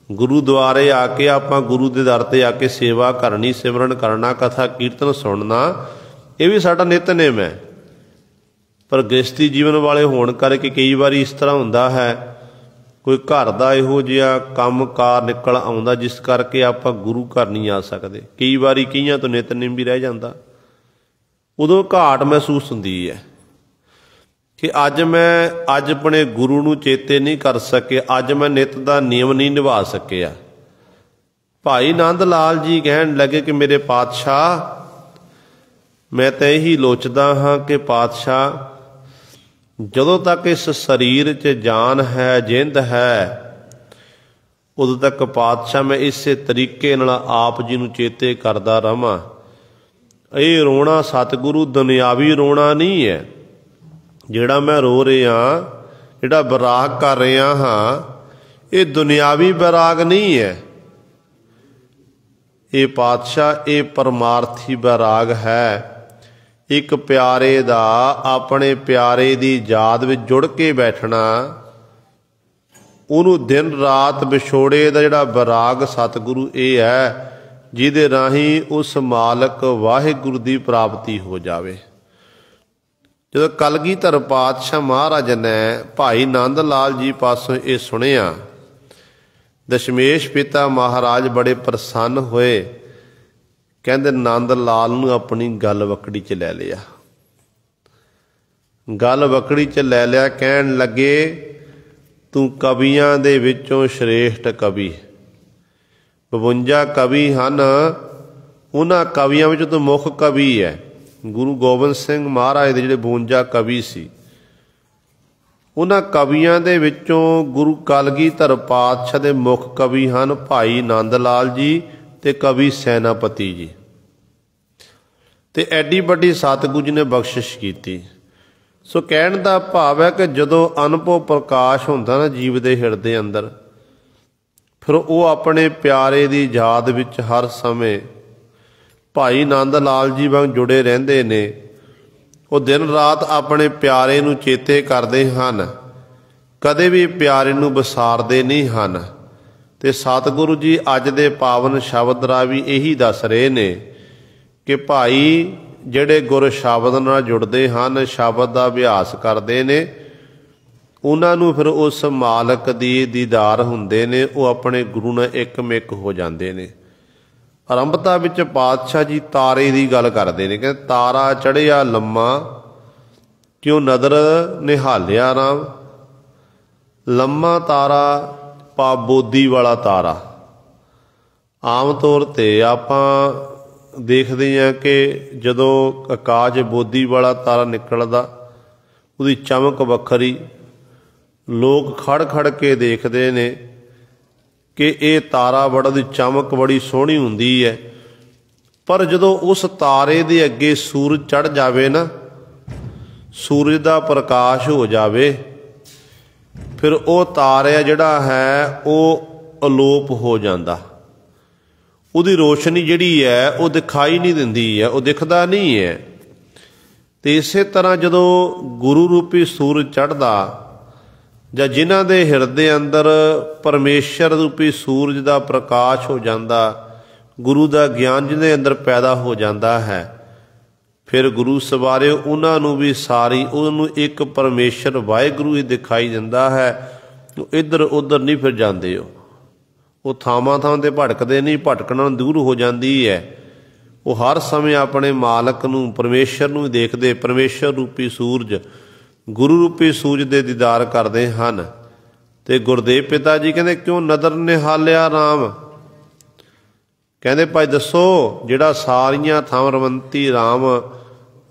ਗੁਰੂ ਦੁਆਰੇ ਆ ਕੇ ਆਪਾਂ ਗੁਰੂ ਦੇ ਦਰ ਤੇ ਆ ਕੇ ਸੇਵਾ ਕਰਨੀ, ਸਿਮਰਨ ਕਰਨਾ, ਕਥਾ ਕੀਰਤਨ ਸੁਣਨਾ, ਇਹ ਵੀ ਸਾਡਾ ਨਿਤਨੇਮ ਹੈ। ਪਰ ਗ੍ਰਸਤੀ ਜੀਵਨ ਵਾਲੇ ਹੋਣ ਕਰਕੇ ਕਈ ਵਾਰੀ ਇਸ ਤਰ੍ਹਾਂ ਹੁੰਦਾ ਹੈ, ਕੋਈ ਘਰ ਦਾ ਇਹੋ ਜਿਹਾ ਕੰਮ ਕਾਰ ਨਿਕਲ ਆਉਂਦਾ ਜਿਸ ਕਰਕੇ ਆਪਾਂ ਗੁਰੂ ਘਰ ਨਹੀਂ ਆ ਸਕਦੇ। ਕਈ ਵਾਰੀ ਕਈਆਂ ਤੋਂ ਨਿਤਨੇਮ ਵੀ ਰਹਿ ਜਾਂਦਾ, ਉਦੋਂ ਘਾਟ ਮਹਿਸੂਸ ਹੁੰਦੀ ਹੈ ਕਿ ਅੱਜ ਆਪਣੇ ਗੁਰੂ ਨੂੰ ਚੇਤੇ ਨਹੀਂ ਕਰ ਸਕੇ, ਅੱਜ ਮੈਂ ਨਿੱਤ ਦਾ ਨਿਯਮ ਨਹੀਂ ਨਿਭਾ ਸਕਿਆ। ਭਾਈ ਨੰਦ ਲਾਲ ਜੀ ਕਹਿਣ ਲੱਗੇ ਕਿ ਮੇਰੇ ਪਾਤਸ਼ਾਹ, मैं तो यही लोचदा हाँ कि पातशाह जदों तक इस शरीर च जान है, जिंद है, उदों तक पातशाह मैं इस तरीके नाल आप जी नूं चेते करदा रहां। ये रोना सतगुरु दुनियावी रोना नहीं है। जिहड़ा मैं रो रहा, जिहड़ा विराग कर रहा हाँ, ये दुनियावी विराग नहीं है। ये पातशाह ये परमार्थी विराग है। एक प्यारे दा अपने प्यारे दी याद विच जुड़ के बैठना, उहनूं दिन रात विछोड़े दा जिहड़ा विराग सतगुरु ये है, जिहदे राही उस मालक वाहिगुरू दी प्राप्ति हो जावे। जदों कलगीधर पातशाह महाराज ने भाई नंद लाल जी पासों ये सुनिया, दशमेश पिता महाराज बड़े प्रसन्न होए। कहते नंद लाल नूं अपनी गल वकड़ी च लै लिया। गल वकड़ी च लै लिया। कहण लगे तू कवियां दे विचों श्रेष्ठ कवि, 52 कवि हन, उन्हां कवियां विच तू मुख कवि है। गुरु गोबिंद सिंह महाराज दे जिहड़े 52 कवि सी, उन्हां कवियां दे विचों गुरु कलगीधर पातशाह दे मुख कवि हन भाई नंद लाल जी ते कवि सैनापति जी। ते एडी वड्डी सतगुरु जी ने बख्शिश की। सो कहण दा भाव है कि जदों अनुभव प्रकाश हुंदा ना जीव दे हिरदे अंदर, फिर वो अपने प्यारे दी याद विच हर समय भाई नंद लाल जी वांग जुड़े रहिंदे ने। वो दिन रात अपने प्यारे नूं चेते करदे हन, कदे भी प्यारे नूं विसारदे नहीं हन। ते सतगुरु जी अज दे पावन शब्द राह भी यही दस रहे ने कि भाई जिहड़े गुर शब्द नाल जुड़दे हन, शब्द दा अभ्यास करदे ने, उन्हां नूं फिर उस मालक दी दीदार हुंदे ने, वो अपने गुरु नाल एकमिक हो जांदे ने। आरंभता विच पातशाह जी तारे की गल करते हैं। कहते तारा चढ़िया लम्मा, क्यों नदर निहालिया राम। लम्मा तारा पा बोधी वाला तारा। आम तौर ते आपां देखते हैं कि जदों आकाश बोधी वाला तारा निकलदा, उहदी चमक वखरी, लोग खड़ खड़ के देखते ने कि ये तारा बड़ा दी चमक बड़ी सोहनी हुंदी है। पर जदों उस तारे दे अगे सूरज चढ़ जावे ना, सूरज दा प्रकाश हो जावे, फिर वो तारा जिहड़ा है वो अलोप हो जांदा। उहदी रोशनी जिहड़ी है वो दिखाई नहीं दिंदी है, वो दिखदा नहीं है। ते इसे तरह जदों गुरु रूपी सूरज चढ़दा, जां जिन्हां दे हिरदे अंदर परमेश्वर रूपी सूरज का प्रकाश हो जाता, गुरु का ज्ञान जिन्हें अंदर पैदा हो जाता है, फिर गुरु सवारे उन्हां नूं भी सारी उन्होंने एक परमेश्वर वाहिगुरू ही दिखाई दिंदा है। इधर उधर नहीं फिर जाते, वो थावां थां ते भटकते नहीं, भटकना दूर हो जाती है। वो हर समय अपने मालक नूं परमेश्वर नूं देखते, परमेश्वर रूपी सूरज गुरु रूपी सूरज दे दीदार करते हैं। ते गुरदेव पिता जी कहते क्यों नदर निहालिया राम। कहते भाई दसो जिहड़ा सारियां थां रमंती राम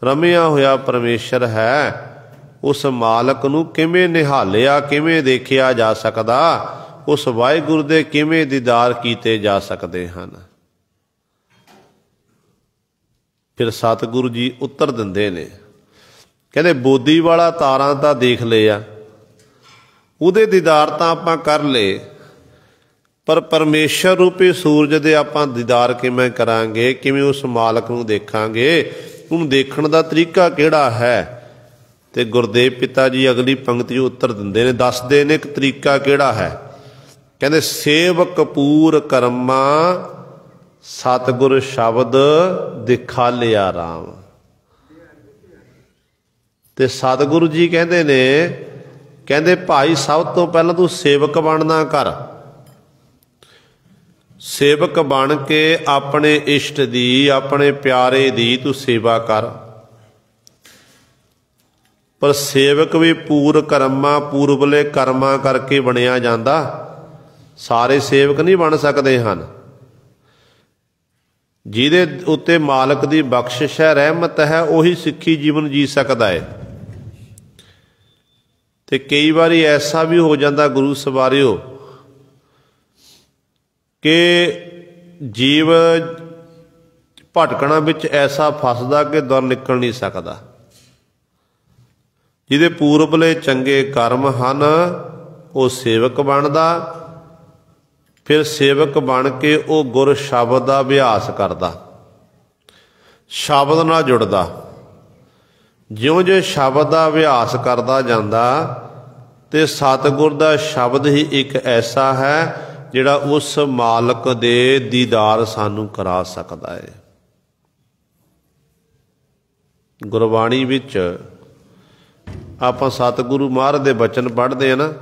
रमिया होया परमेश्वर है, उस मालक नूं किवें निहालिया, किवें देखिया जा सकदा, उस वाहिगुरू दे किवें दीदार कीते जा सकते हैं। फिर सतगुरु जी उत्तर दिंदे ने, कहते बोधी वाला तारा तो देख लिया, उहदे दीदार तो आपां कर ले, पर परमेश्वर रूपी सूरज दे आपां दीदार किवें करांगे, किवें उस मालक नूं देखांगे, उहनूं देखण दा तरीका किहड़ा है। ते गुरदेव पिता जी अगली पंक्ति उत्तर दिंदे ने, दसदे ने एक तरीका किहड़ा है। कहते सेवक पूर कर्मा सतगुर शब्द दिखालिया राम। ते सतगुरु जी कहते ने, कहते भाई सब तो पहला तू सेवक बनना कर। सेवक बन के अपने इष्ट दी, अपने प्यारे दी तू सेवा कर। पर सेवक भी पूर कर्मा, पूर्वले कर्मा करके बनिया जाता। सारे सेवक नहीं बन सकते हैं। ਜਿਹਦੇ ਉੱਤੇ ਮਾਲਕ ਦੀ ਬਖਸ਼ਿਸ਼ ਹੈ, ਰਹਿਮਤ ਹੈ, ਉਹੀ ਸਿੱਖੀ ਜੀਵਨ ਜੀ ਸਕਦਾ ਹੈ। ਤੇ ਕਈ ਵਾਰੀ ਐਸਾ ਵੀ ਹੋ ਜਾਂਦਾ ਗੁਰੂ ਸਵਾਰਿਓ ਕਿ ਜੀਵ ਭਟਕਣਾ ਵਿੱਚ ਐਸਾ ਫਸਦਾ ਕਿ ਦੁਰ ਨਿਕਲ ਨਹੀਂ ਸਕਦਾ। ਜਿਹਦੇ ਪੂਰਬਲੇ ਚੰਗੇ ਕਰਮ ਹਨ ਉਹ ਸੇਵਕ ਬਣਦਾ, ਫਿਰ ਸੇਵਕ ਬਣ ਕੇ ਉਹ ਗੁਰ ਸ਼ਬਦ ਦਾ ਅਭਿਆਸ ਕਰਦਾ, ਸ਼ਬਦ ਨਾਲ ਜੁੜਦਾ। ਜਿਉਂ-ਜਿਉਂ ਸ਼ਬਦ ਦਾ ਅਭਿਆਸ ਕਰਦਾ ਜਾਂਦਾ ਤੇ ਸਤਿਗੁਰ ਦਾ ਸ਼ਬਦ ਹੀ ਇੱਕ ਐਸਾ ਹੈ ਜਿਹੜਾ ਉਸ ਮਾਲਕ ਦੇ ਦੀਦਾਰ ਸਾਨੂੰ ਕਰਾ ਸਕਦਾ ਹੈ। ਗੁਰਬਾਣੀ ਵਿੱਚ ਆਪਾਂ ਸਤਿਗੁਰੂ ਮਹਾਰਾਜ ਦੇ ਬਚਨ ਪੜ੍ਹਦੇ ਹਾਂ ਨਾ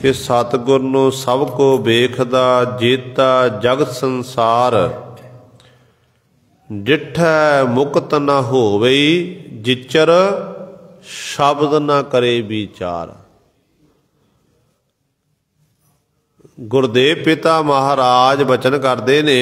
ਕਿ ਸਤਿਗੁਰ ਨੂੰ ਸਭ ਕੋ ਵੇਖਦਾ ਜੇਤਾ ਜਗਤ ਸੰਸਾਰ, ਡਿਠੈ ਮੁਕਤ ਨਾ ਹੋਵਈ ਜਿਚਰ ਸ਼ਬਦ ਨਾ ਕਰੇ ਵਿਚਾਰ। ਗੁਰਦੇਵ ਪਿਤਾ ਮਹਾਰਾਜ ਬਚਨ ਕਰਦੇ ਨੇ,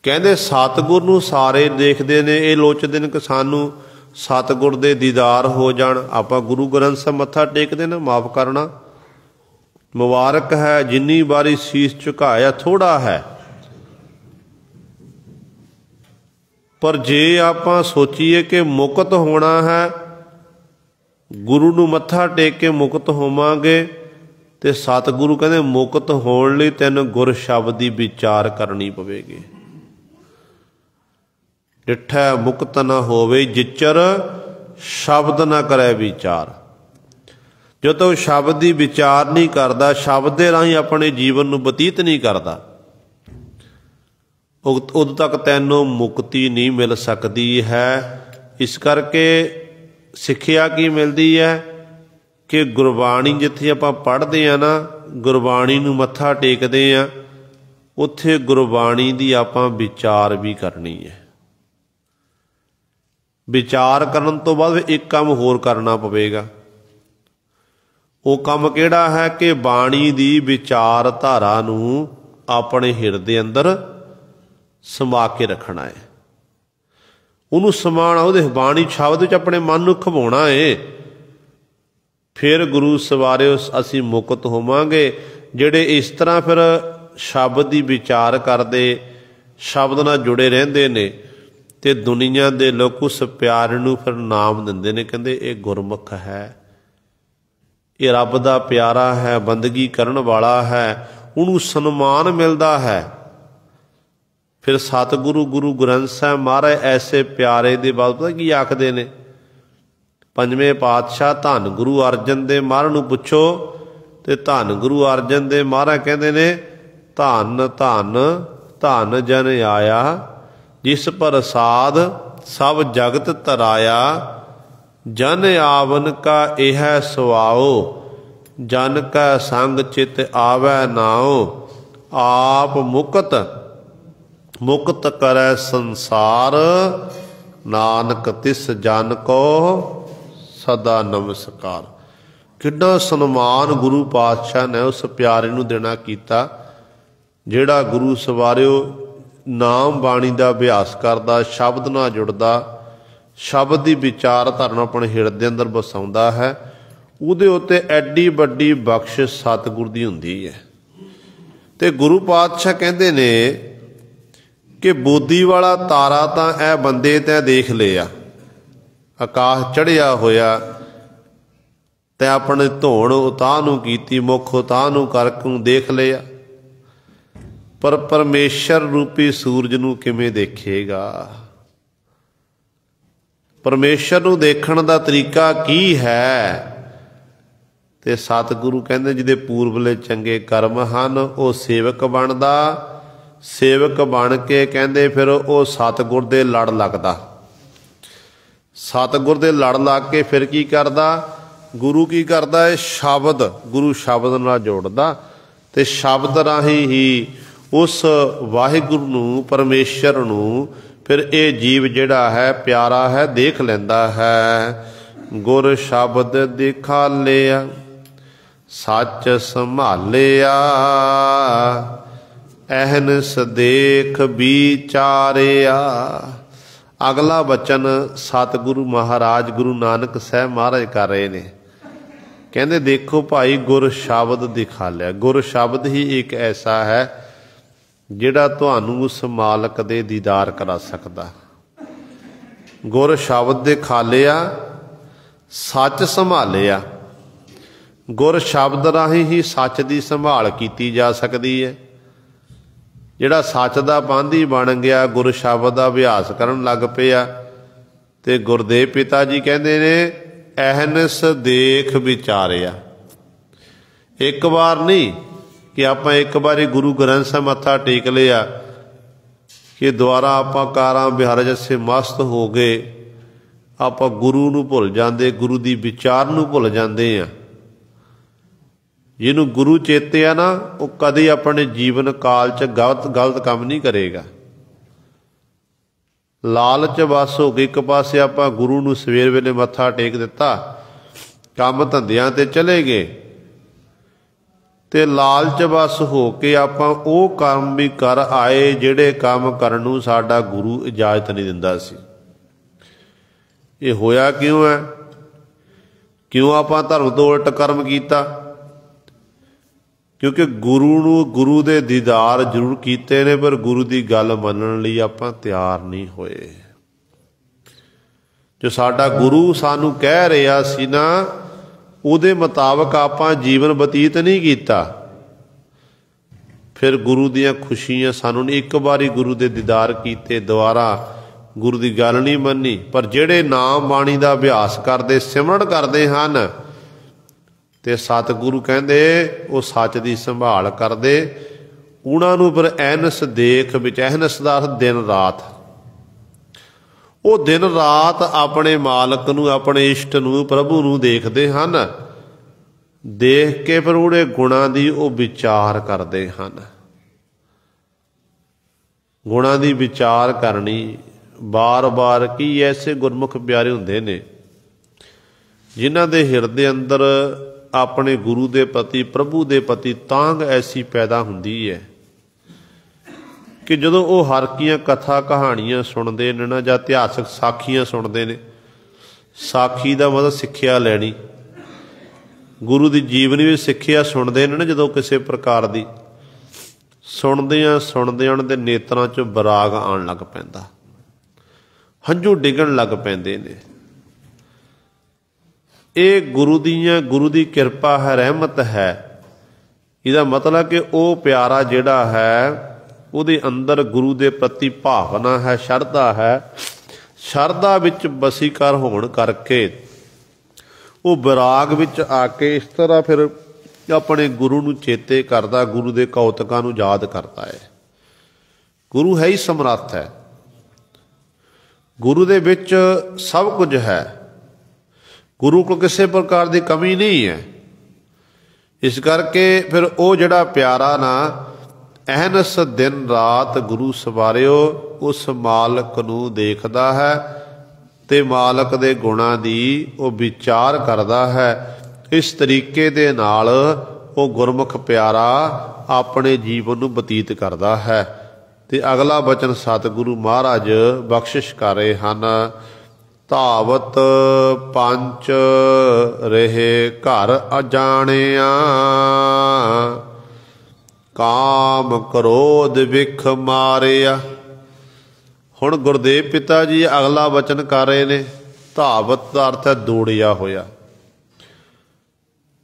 ਕਹਿੰਦੇ ਸਤਿਗੁਰ ਨੂੰ ਸਾਰੇ ਦੇਖਦੇ ਨੇ, ਇਹ ਲੋਚਦੇ ਨੇ ਕਿ ਸਾਨੂੰ ਸਤਿਗੁਰ ਦੇ ਦੀਦਾਰ ਹੋ ਜਾਣ। ਆਪਾਂ ਗੁਰੂ ਗ੍ਰੰਥ ਸਾਹਿਬ ਮੱਥਾ ਟੇਕਦੇ ਨਾ, ਮਾਫ ਕਰਨਾ, ਮੁਬਾਰਕ ਹੈ ਜਿੰਨੀ ਵਾਰੀ ਸੀਸ ਝੁਕਾਇਆ ਥੋੜਾ ਹੈ। ਪਰ ਜੇ ਆਪਾਂ ਸੋਚੀਏ ਕਿ ਮੁਕਤ ਹੋਣਾ ਹੈ, ਗੁਰੂ ਨੂੰ ਮੱਥਾ ਟੇਕ ਕੇ ਮੁਕਤ ਹੋਵਾਂਗੇ, ਤੇ ਸਤਿਗੁਰੂ ਕਹਿੰਦੇ ਮੁਕਤ ਹੋਣ ਲਈ ਤੈਨੂੰ ਗੁਰ ਸ਼ਬਦ ਦੀ ਵਿਚਾਰ ਕਰਨੀ ਪਵੇਗੀ। ਡਿਠੈ ਮੁਕਤ ਨਾ ਹੋਵੇ ਜਿਚਰ ਸ਼ਬਦ ਨਾ ਕਰੇ ਵਿਚਾਰ। ਜਦੋਂ ਸ਼ਬਦ ਦੀ ਵਿਚਾਰ ਨਹੀਂ ਕਰਦਾ, ਸ਼ਬਦ ਦੇ ਰਾਹੀਂ ਆਪਣੇ ਜੀਵਨ ਨੂੰ ਬਤੀਤ ਨਹੀਂ ਕਰਦਾ, ਉਦੋਂ ਤੱਕ ਤੈਨੂੰ ਮੁਕਤੀ ਨਹੀਂ ਮਿਲ ਸਕਦੀ ਹੈ। ਇਸ ਕਰਕੇ ਸਿੱਖਿਆ ਕੀ ਮਿਲਦੀ ਹੈ ਕਿ ਗੁਰਬਾਣੀ ਜਿੱਥੇ ਆਪਾਂ ਪੜ੍ਹਦੇ ਹਾਂ ਨਾ, ਗੁਰਬਾਣੀ ਨੂੰ ਮੱਥਾ ਟੇਕਦੇ ਹਾਂ, ਉੱਥੇ ਗੁਰਬਾਣੀ ਦੀ ਆਪਾਂ ਵਿਚਾਰ ਵੀ ਕਰਨੀ ਹੈ। ਵਿਚਾਰ ਕਰਨ ਤੋਂ ਬਾਅਦ ਇੱਕ ਕੰਮ ਹੋਰ ਕਰਨਾ ਪਵੇਗਾ। ਉਹ ਕੰਮ ਕਿਹੜਾ ਹੈ ਕਿ ਬਾਣੀ ਦੀ ਵਿਚਾਰਧਾਰਾ ਨੂੰ ਆਪਣੇ ਹਿਰਦੇ ਅੰਦਰ ਸਮਾ ਕੇ ਰੱਖਣਾ ਹੈ। ਉਹਨੂੰ ਸਮਾਣਾ, ਉਹਦੇ ਬਾਣੀ ਸ਼ਬਦ ਵਿੱਚ ਆਪਣੇ ਮਨ ਨੂੰ ਖਵਾਉਣਾ ਹੈ। ਫਿਰ ਗੁਰੂ ਸਵਾਰਿਓ ਅਸੀਂ ਮੁਕਤ ਹੋਵਾਂਗੇ। ਜਿਹੜੇ ਇਸ ਤਰ੍ਹਾਂ ਫਿਰ ਸ਼ਬਦ ਦੀ ਵਿਚਾਰ ਕਰਦੇ, ਸ਼ਬਦ ਨਾਲ ਜੁੜੇ ਰਹਿੰਦੇ ਨੇ, ਤੇ ਦੁਨੀਆ ਦੇ ਲੋਕ ਉਸ ਪਿਆਰੇ ਨੂੰ ਫਿਰ ਨਾਮ ਦਿੰਦੇ ਨੇ, ਕਹਿੰਦੇ ਇਹ ਗੁਰਮੁਖ ਹੈ, ਇਹ ਰੱਬ ਦਾ ਪਿਆਰਾ ਹੈ, ਬੰਦਗੀ ਕਰਨ ਵਾਲਾ ਹੈ, ਉਹਨੂੰ ਸਨਮਾਨ ਮਿਲਦਾ ਹੈ। ਫਿਰ ਸਤਿਗੁਰੂ ਗੁਰੂ ਗ੍ਰੰਥ ਸਾਹਿਬ ਮਹਾਰਾਜ ਐਸੇ ਪਿਆਰੇ ਦੇ ਬਾਬਤ ਪਤਾ ਕੀ ਆਖਦੇ ਨੇ? ਪੰਜਵੇਂ ਪਾਤਸ਼ਾਹ ਧੰਨ ਗੁਰੂ ਅਰਜਨ ਦੇਵ ਮਹਾਰਾਜ ਨੂੰ ਪੁੱਛੋ ਤੇ ਧੰਨ ਗੁਰੂ ਅਰਜਨ ਦੇਵ ਮਹਾਰਾਜ ਕਹਿੰਦੇ ਨੇ, ਧੰਨ ਧੰਨ ਧੰਨ ਜਨ ਆਇਆ ਜਿਸ ਪ੍ਰਸਾਦ ਸਭ ਜਗਤ ਤਰਾਇਆ, ਜਨ ਆਵਨ ਕਾ ਇਹ ਸੁਆਓ, ਜਨ ਕਾ ਸੰਗ ਚਿਤ ਆਵੈ ਨਾਉ, ਆਪ ਮੁਕਤ ਮੁਕਤ ਕਰੈ ਸੰਸਾਰ, ਨਾਨਕ ਤਿਸ ਜਨ ਕੋ ਸਦਾ ਨਮਸਕਾਰ। ਕਿੰਨਾ ਸਨਮਾਨ ਗੁਰੂ ਪਾਤਸ਼ਾਹ ਨੇ ਉਸ ਪਿਆਰੇ ਨੂੰ ਦੇਣਾ ਕੀਤਾ, ਜਿਹੜਾ ਗੁਰੂ ਸਵਾਰਿਓ ਨਾਮ ਬਾਣੀ ਦਾ ਅਭਿਆਸ ਕਰਦਾ, ਸ਼ਬਦ ਨਾਲ ਜੁੜਦਾ, ਸ਼ਬਦ ਦੀ ਵਿਚਾਰਧਾਰਾ ਆਪਣੇ ਹਿਰਦੇ ਅੰਦਰ ਵਸਾਉਂਦਾ ਹੈ। ਉਹਦੇ ਉੱਤੇ ਐਡੀ ਵੱਡੀ ਬਖਸ਼ਿਸ਼ ਸਤਿਗੁਰ ਦੀ ਹੁੰਦੀ ਹੈ। ਤੇ ਗੁਰੂ ਪਾਤਸ਼ਾਹ ਕਹਿੰਦੇ ਨੇ ਕਿ ਬੋਦੀ ਵਾਲਾ ਤਾਰਾ ਤਾਂ ਇਹ ਬੰਦੇ ਤੈਂ ਦੇਖ ਲਿਆ, ਆਕਾਸ਼ ਚੜ੍ਹਿਆ ਹੋਇਆ, ਤੈਂ ਆਪਣੇ ਧੌਣ ਉਤਾਂਹ ਨੂੰ ਕੀਤੀ, ਮੁੱਖ ਉਤਾਂਹ ਨੂੰ ਕਰਕੇ ਨੂੰ ਦੇਖ ਲਿਆ, ਪਰ ਪਰਮੇਸ਼ਰ ਰੂਪੀ ਸੂਰਜ ਨੂੰ ਕਿਵੇਂ ਦੇਖੇਗਾ? ਪਰਮੇਸ਼ਰ ਨੂੰ ਦੇਖਣ ਦਾ ਤਰੀਕਾ ਕੀ ਹੈ? ਤੇ ਸਤਿਗੁਰੂ ਕਹਿੰਦੇ ਜਿਹਦੇ ਪੂਰਬਲੇ ਚੰਗੇ ਕਰਮ ਹਨ ਉਹ ਸੇਵਕ ਬਣਦਾ, ਸੇਵਕ ਬਣ ਕੇ ਕਹਿੰਦੇ ਫਿਰ ਉਹ ਸਤਿਗੁਰ ਦੇ ਲੜ ਲੱਗਦਾ। ਸਤਿਗੁਰ ਦੇ ਲੜ ਲੱਗ ਕੇ ਫਿਰ ਕੀ ਕਰਦਾ? ਗੁਰੂ ਕੀ ਕਰਦਾ ਹੈ? ਸ਼ਬਦ, ਗੁਰੂ ਸ਼ਬਦ ਨਾਲ ਜੋੜਦਾ, ਤੇ ਸ਼ਬਦ ਰਾਹੀਂ ਹੀ ਉਸ ਵਾਹਿਗੁਰੂ ਨੂੰ, ਪਰਮੇਸ਼ਰ ਨੂੰ ਫਿਰ ਇਹ ਜੀਵ ਜਿਹੜਾ ਹੈ ਪਿਆਰਾ ਹੈ ਦੇਖ ਲੈਂਦਾ ਹੈ। ਗੁਰ ਸ਼ਬਦ ਦਿਖਾ ਲਿਆ सच संभालिया अहनस देख विचारिया। अगला बचन सतगुरु महाराज गुरु नानक साहब महाराज कर रहे ने। कहते देखो भाई गुर शब्द दिखा लिया। गुर शब्द ही एक ऐसा है जिहड़ा तुहानू उस मालक दे दीदार करा सकदा। गुर शब्द दिखा लिया, सच संभालिया। गुर शब्द राही ही सच की संभाल की जा सकती है। जिहड़ा सच दा पांधी बन गया, गुर शब्द का अभ्यास करन लग पिया, ते गुरदेव पिता जी कहते ने अहनस देख विचारिया। एक बार नहीं कि आप एक बारी गुरु ग्रंथ साहब मत्था टेक लिया कि दुआरा आप कारां बिहार जैसे मस्त हो गए, आप गुरु नूं भुल जाते, गुरु की विचार नूं भुल जाते हैं। जिन्हों गुरु चेते आ ना, वो कभी अपने जीवन काल च गलत काम नहीं करेगा। लालच बस हो गई एक पासे, आप गुरु नूं सवेर वेले मत्था टेक दिता, काम धंधियां ते चले गए, ते लालच बस हो के आप वो काम भी कर आए जिहड़े काम करन नूं साडा गुरु इजाजत नहीं दिंदा सी। ये होया क्यों है? क्यों आप धर्म तो उलट कर्म किया? क्योंकि गुरु नूं गुरु दे दीदार जरूर कीते ने, पर गुरु की गल मनण लई आपां तैयार नहीं होए। जो साडा गुरु सानू कह रहा सी ना, उहदे मुताबक आपां जीवन बतीत नहीं कीता। फिर गुरु दियां खुशियां सानू एक बारी गुरु दे दीदार कीते, दोबारा गुरु की गल नहीं मन्नी। पर जिहड़े नाम बाणी का अभ्यास करते, सिमरन करते हैं, ते सतगुरु कहते वो सच की संभाल करते, उन्होंने फिर अहनस देख विच, अहनस का अर्थ दिन रात, वो दिन रात अपने मालक नूं, अपने इष्ट नूं, प्रभु नूं देखते हैं। देख के फिर उहदे गुणां दी वो विचार करते हैं। गुणां दी विचार करनी बार बार। की ऐसे गुरमुख प्यारे हुंदे ने जिन्हां दे हिरदे अंदर अपने गुरु दे प्रति, प्रभु दे प्रति तांग ऐसी पैदा हुंदी है कि जदों वो हर कीआं कथा कहानियां सुनते ने ना, जां इतिहासक साखियां सुनते ने, साखी का मतलब सिक्ख्या लैनी, गुरु की जीवनी भी सिक्ख्या सुनते हैं ना, जदों किसी प्रकार की सुनदियां सुनदियां उन्हां दे नेत्रां चों बराग आउण लग पैंदा, हंझू डिगण लग पैंदे ने। ये गुरु की किरपा है, रहमत है। इसका मतलब कि वो प्यारा जिहड़ा है, उहदे अंदर गुरु के प्रति भावना है, शरधा है। शरधा विच वसीकार होण करके वो विराग विच आके इस तरह फिर अपने गुरु नूं चेते करदा, गुरु के कौतुकां नूं याद करता है। गुरु है ही समर्थ है, गुरु दे विच सब कुछ है, गुरु को किसी प्रकार की कमी नहीं है। इस करके फिर वो जिहड़ा प्यारा ना, अहनस दिन रात गुरु सवारियो, उस मालक नूं देखदा है ते मालक दे गुणां दी वो विचार करदा है। इस तरीके दे नाल वो गुरमुख प्यारा अपने जीवन नूं बतीत करदा है। ते अगला बचन सतगुरु महाराज बख्शिश कर रहे हैं। धावत पंच रहे घर अजाणिया, काम क्रोध विख मारिया। हुण गुरदेव पिता जी अगला वचन कर रहे ने। धावत का अर्थ है दौड़िया होया।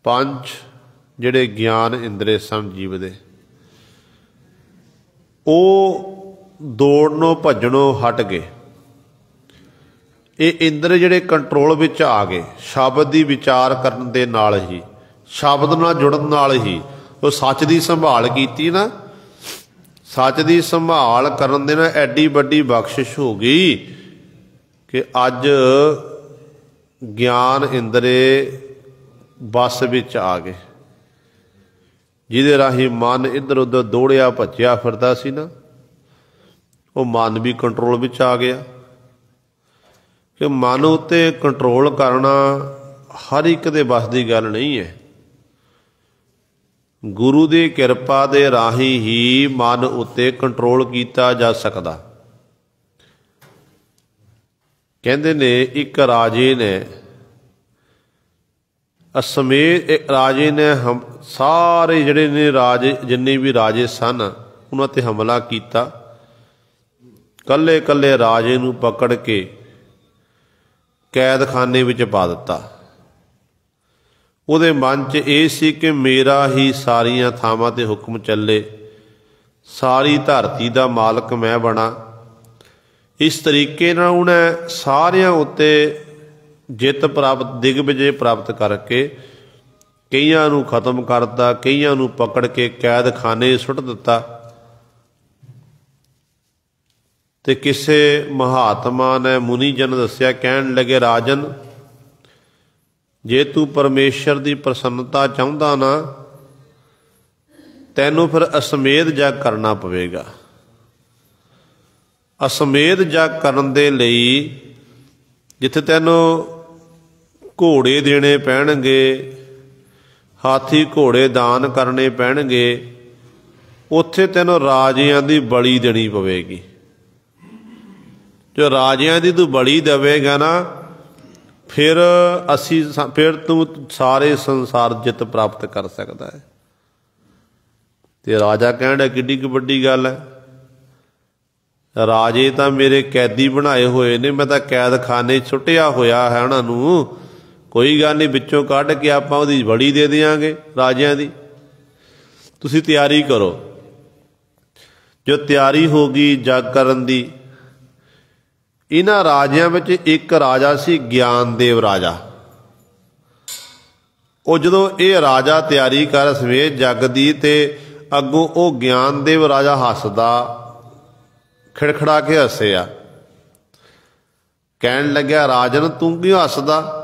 पंच जिहड़े ज्ञान इंद्रे सन जीव दे, वो दौड़नों भजनों हट गए। ये इंद्र जिहड़े कंट्रोल विच आ गए, शब्द की विचार करन दे नाल ही, शब्द नाल जुड़न नाल ही वो सच की संभाल की ना। सच की संभाल करन दे नाल एडी वड्डी बख्शिश हो गई कि अज ज्ञान इंद्रे बस विच आ गए, जिहदे राही मन इधर उधर दौड़िया भज्जिया फिरदा सी ना, वो मन भी कंट्रोल विच आ गया। कि मन उत्ते कंट्रोल करना हर एक दे बस की गल नहीं है। ਗੁਰੂ ਦੀ ਕਿਰਪਾ ਦੇ ਰਾਹੀਂ ਹੀ ਮਨ ਉੱਤੇ ਕੰਟਰੋਲ ਕੀਤਾ ਜਾ ਸਕਦਾ। ਕਹਿੰਦੇ ਨੇ ਇੱਕ ਰਾਜੇ ਨੇ ਰਾਜੇ ਨੇ ਸਾਰੇ ਜਿਹੜੇ ਨੇ ਰਾਜੇ, ਜਿੰਨੇ ਵੀ ਰਾਜੇ ਸਨ, ਉਹਨਾਂ 'ਤੇ ਹਮਲਾ ਕੀਤਾ। ਕੱਲੇ ਕੱਲੇ ਰਾਜੇ ਨੂੰ ਪਕੜ ਕੇ ਕੈਦਖਾਨੇ ਵਿੱਚ ਪਾ ਦਿੱਤਾ। ਉਹਦੇ ਮਨ 'ਚ ਇਹ ਸੀ ਕਿ ਮੇਰਾ ਹੀ ਸਾਰੀਆਂ ਥਾਵਾਂ 'ਤੇ ਹੁਕਮ ਚੱਲੇ, ਸਾਰੀ ਧਰਤੀ ਦਾ ਮਾਲਕ ਮੈਂ ਬਣਾ। ਇਸ ਤਰੀਕੇ ਨਾਲ ਉਹਨੇ ਸਾਰਿਆਂ ਉੱਤੇ ਜਿੱਤ ਪ੍ਰਾਪਤ, ਦਿਗਵਿਜੇ ਪ੍ਰਾਪਤ ਕਰਕੇ ਕਈਆਂ ਨੂੰ ਖਤਮ ਕਰਤਾ, ਕਈਆਂ ਨੂੰ ਪਕੜ ਕੇ ਕੈਦਖਾਨੇ ਸੁੱਟ ਦਿੱਤਾ। ਤੇ ਕਿਸੇ ਮਹਾਤਮਾ ਨੇ ਮੁਨੀ ਜਨ ਦੱਸਿਆ, ਕਹਿਣ ਲੱਗੇ, ਰਾਜਨ, ਜੇ ਤੂੰ ਪਰਮੇਸ਼ਰ ਦੀ ਪ੍ਰਸੰਨਤਾ ਚਾਹੁੰਦਾ ਨਾ, ਤੈਨੂੰ ਫਿਰ ਅਸਮੇਧ ਜਗ ਕਰਨਾ ਪਵੇਗਾ। ਅਸਮੇਧ ਜਗ ਕਰਨ ਦੇ ਲਈ ਜਿੱਥੇ ਤੈਨੂੰ ਘੋੜੇ ਦੇਣੇ ਪੈਣਗੇ, ਹਾਥੀ ਘੋੜੇ ਦਾਨ ਕਰਨੇ ਪੈਣਗੇ, ਉੱਥੇ ਤੈਨੂੰ ਰਾਜਿਆਂ ਦੀ ਬਲੀ ਦੇਣੀ ਪਵੇਗੀ। ਜੋ ਰਾਜਿਆਂ ਦੀ ਤੂੰ ਬਲੀ ਦੇਵੇਗਾ ਨਾ, ਫਿਰ ਤੂੰ ਸਾਰੇ ਸੰਸਾਰ ਜਿੱਤ ਪ੍ਰਾਪਤ ਕਰ ਸਕਦਾ ਹੈ। ਤੇ ਰਾਜਾ ਕਹਿਣ, ਕਿੱਡੀ ਕੁ ਵੱਡੀ ਗੱਲ ਹੈ, ਰਾਜੇ ਤਾਂ ਮੇਰੇ ਕੈਦੀ ਬਣਾਏ ਹੋਏ ਨੇ, ਮੈਂ ਤਾਂ ਕੈਦਖਾਨੇ ਸੁੱਟਿਆ ਹੋਇਆ ਹੈ ਉਹਨਾਂ ਨੂੰ। ਕੋਈ ਗੱਲ ਨਹੀਂ, ਵਿੱਚੋਂ ਕੱਢ ਕੇ ਆਪਾਂ ਉਹਦੀ ਬਲੀ ਦੇ ਦਿਆਂਗੇ ਰਾਜਿਆਂ ਦੀ, ਤੁਸੀਂ ਤਿਆਰੀ ਕਰੋ। ਜੋ ਤਿਆਰੀ ਹੋ ਗਈ ਜਗ ਕਰਨ ਦੀ, ਇਹਨਾਂ ਰਾਜਿਆਂ ਵਿੱਚ ਇੱਕ ਰਾਜਾ ਸੀ ਗਿਆਨਦੇਵ ਰਾਜਾ। ਉਹ ਜਦੋਂ ਇਹ ਰਾਜਾ ਤਿਆਰੀ ਕਰ ਸਮੇਤ ਜਗ ਦੀ, ਤੇ ਅੱਗੋਂ ਉਹ ਗਿਆਨਦੇਵ ਰਾਜਾ ਹੱਸਦਾ, ਖਿੜਖੜਾ ਕੇ ਹੱਸਿਆ। ਕਹਿਣ ਲੱਗਿਆ, ਰਾਜਨ ਤੂੰ ਕਿਉਂ ਹੱਸਦਾ?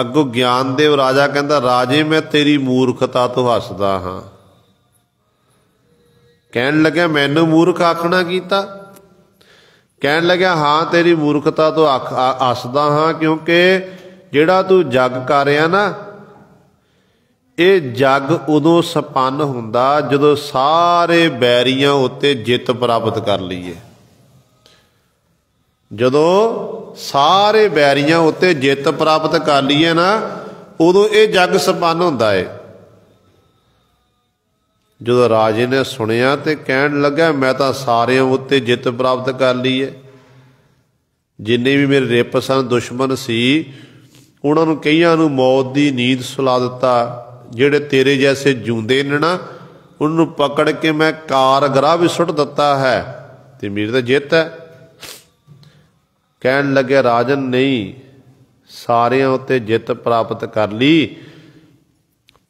ਅੱਗੋਂ ਗਿਆਨਦੇਵ ਰਾਜਾ ਕਹਿੰਦਾ, ਰਾਜੇ ਮੈਂ ਤੇਰੀ ਮੂਰਖਤਾ ਤੋਂ ਹੱਸਦਾ ਹਾਂ। ਕਹਿਣ ਲੱਗਿਆ, ਮੈਨੂੰ ਮੂਰਖ ਆਖਣਾ ਕੀਤਾ? ਕਹਿਣ ਲੱਗਿਆ, ਹਾਂ ਤੇਰੀ ਮੂਰਖਤਾ ਤੋਂ ਹੱਸਦਾ ਹਾਂ, ਕਿਉਂਕਿ ਜਿਹੜਾ ਤੂੰ ਜਗ ਕਰ ਰਿਹਾ ਨਾ, ਇਹ ਜਗ ਉਦੋਂ ਸੰਪੰਨ ਹੁੰਦਾ ਜਦੋਂ ਸਾਰੇ ਬੈਰੀਆਂ ਉੱਤੇ ਜਿੱਤ ਪ੍ਰਾਪਤ ਕਰ ਲਈਏ। ਜਦੋਂ ਸਾਰੇ ਬੈਰੀਆਂ ਉੱਤੇ ਜਿੱਤ ਪ੍ਰਾਪਤ ਕਰ ਲਈਏ ਨਾ, ਉਦੋਂ ਇਹ ਜਗ ਸੰਪੰਨ ਹੁੰਦਾ ਏ। ਜਦੋਂ ਰਾਜੇ ਨੇ ਸੁਣਿਆ ਤੇ ਕਹਿਣ ਲੱਗਾ, ਮੈਂ ਤਾਂ ਸਾਰਿਆਂ ਉੱਤੇ ਜਿੱਤ ਪ੍ਰਾਪਤ ਕਰ ਲਈ ਹੈ। ਜਿੰਨੇ ਵੀ ਮੇਰੇ ਰਿਪ ਸਨ, ਦੁਸ਼ਮਣ ਸੀ, ਉਹਨਾਂ ਨੂੰ ਕਈਆਂ ਨੂੰ ਮੌਤ ਦੀ ਨੀਂਦ ਸੁਲਾ ਦਿੱਤਾ। ਜਿਹੜੇ ਤੇਰੇ ਜੈਸੇ ਜਿਉਂਦੇ ਨੇ ਨਾ, ਉਹਨੂੰ ਪਕੜ ਕੇ ਮੈਂ ਕਾਰਗ੍ਰਹ ਵੀ ਸੁੱਟ ਦਿੱਤਾ ਹੈ, ਤੇ ਮੇਰੀ ਤਾਂ ਜਿੱਤ ਹੈ। ਕਹਿਣ ਲੱਗੇ, ਰਾਜਨ ਨਹੀਂ, ਸਾਰਿਆਂ ਉੱਤੇ ਜਿੱਤ ਪ੍ਰਾਪਤ ਕਰ ਲਈ,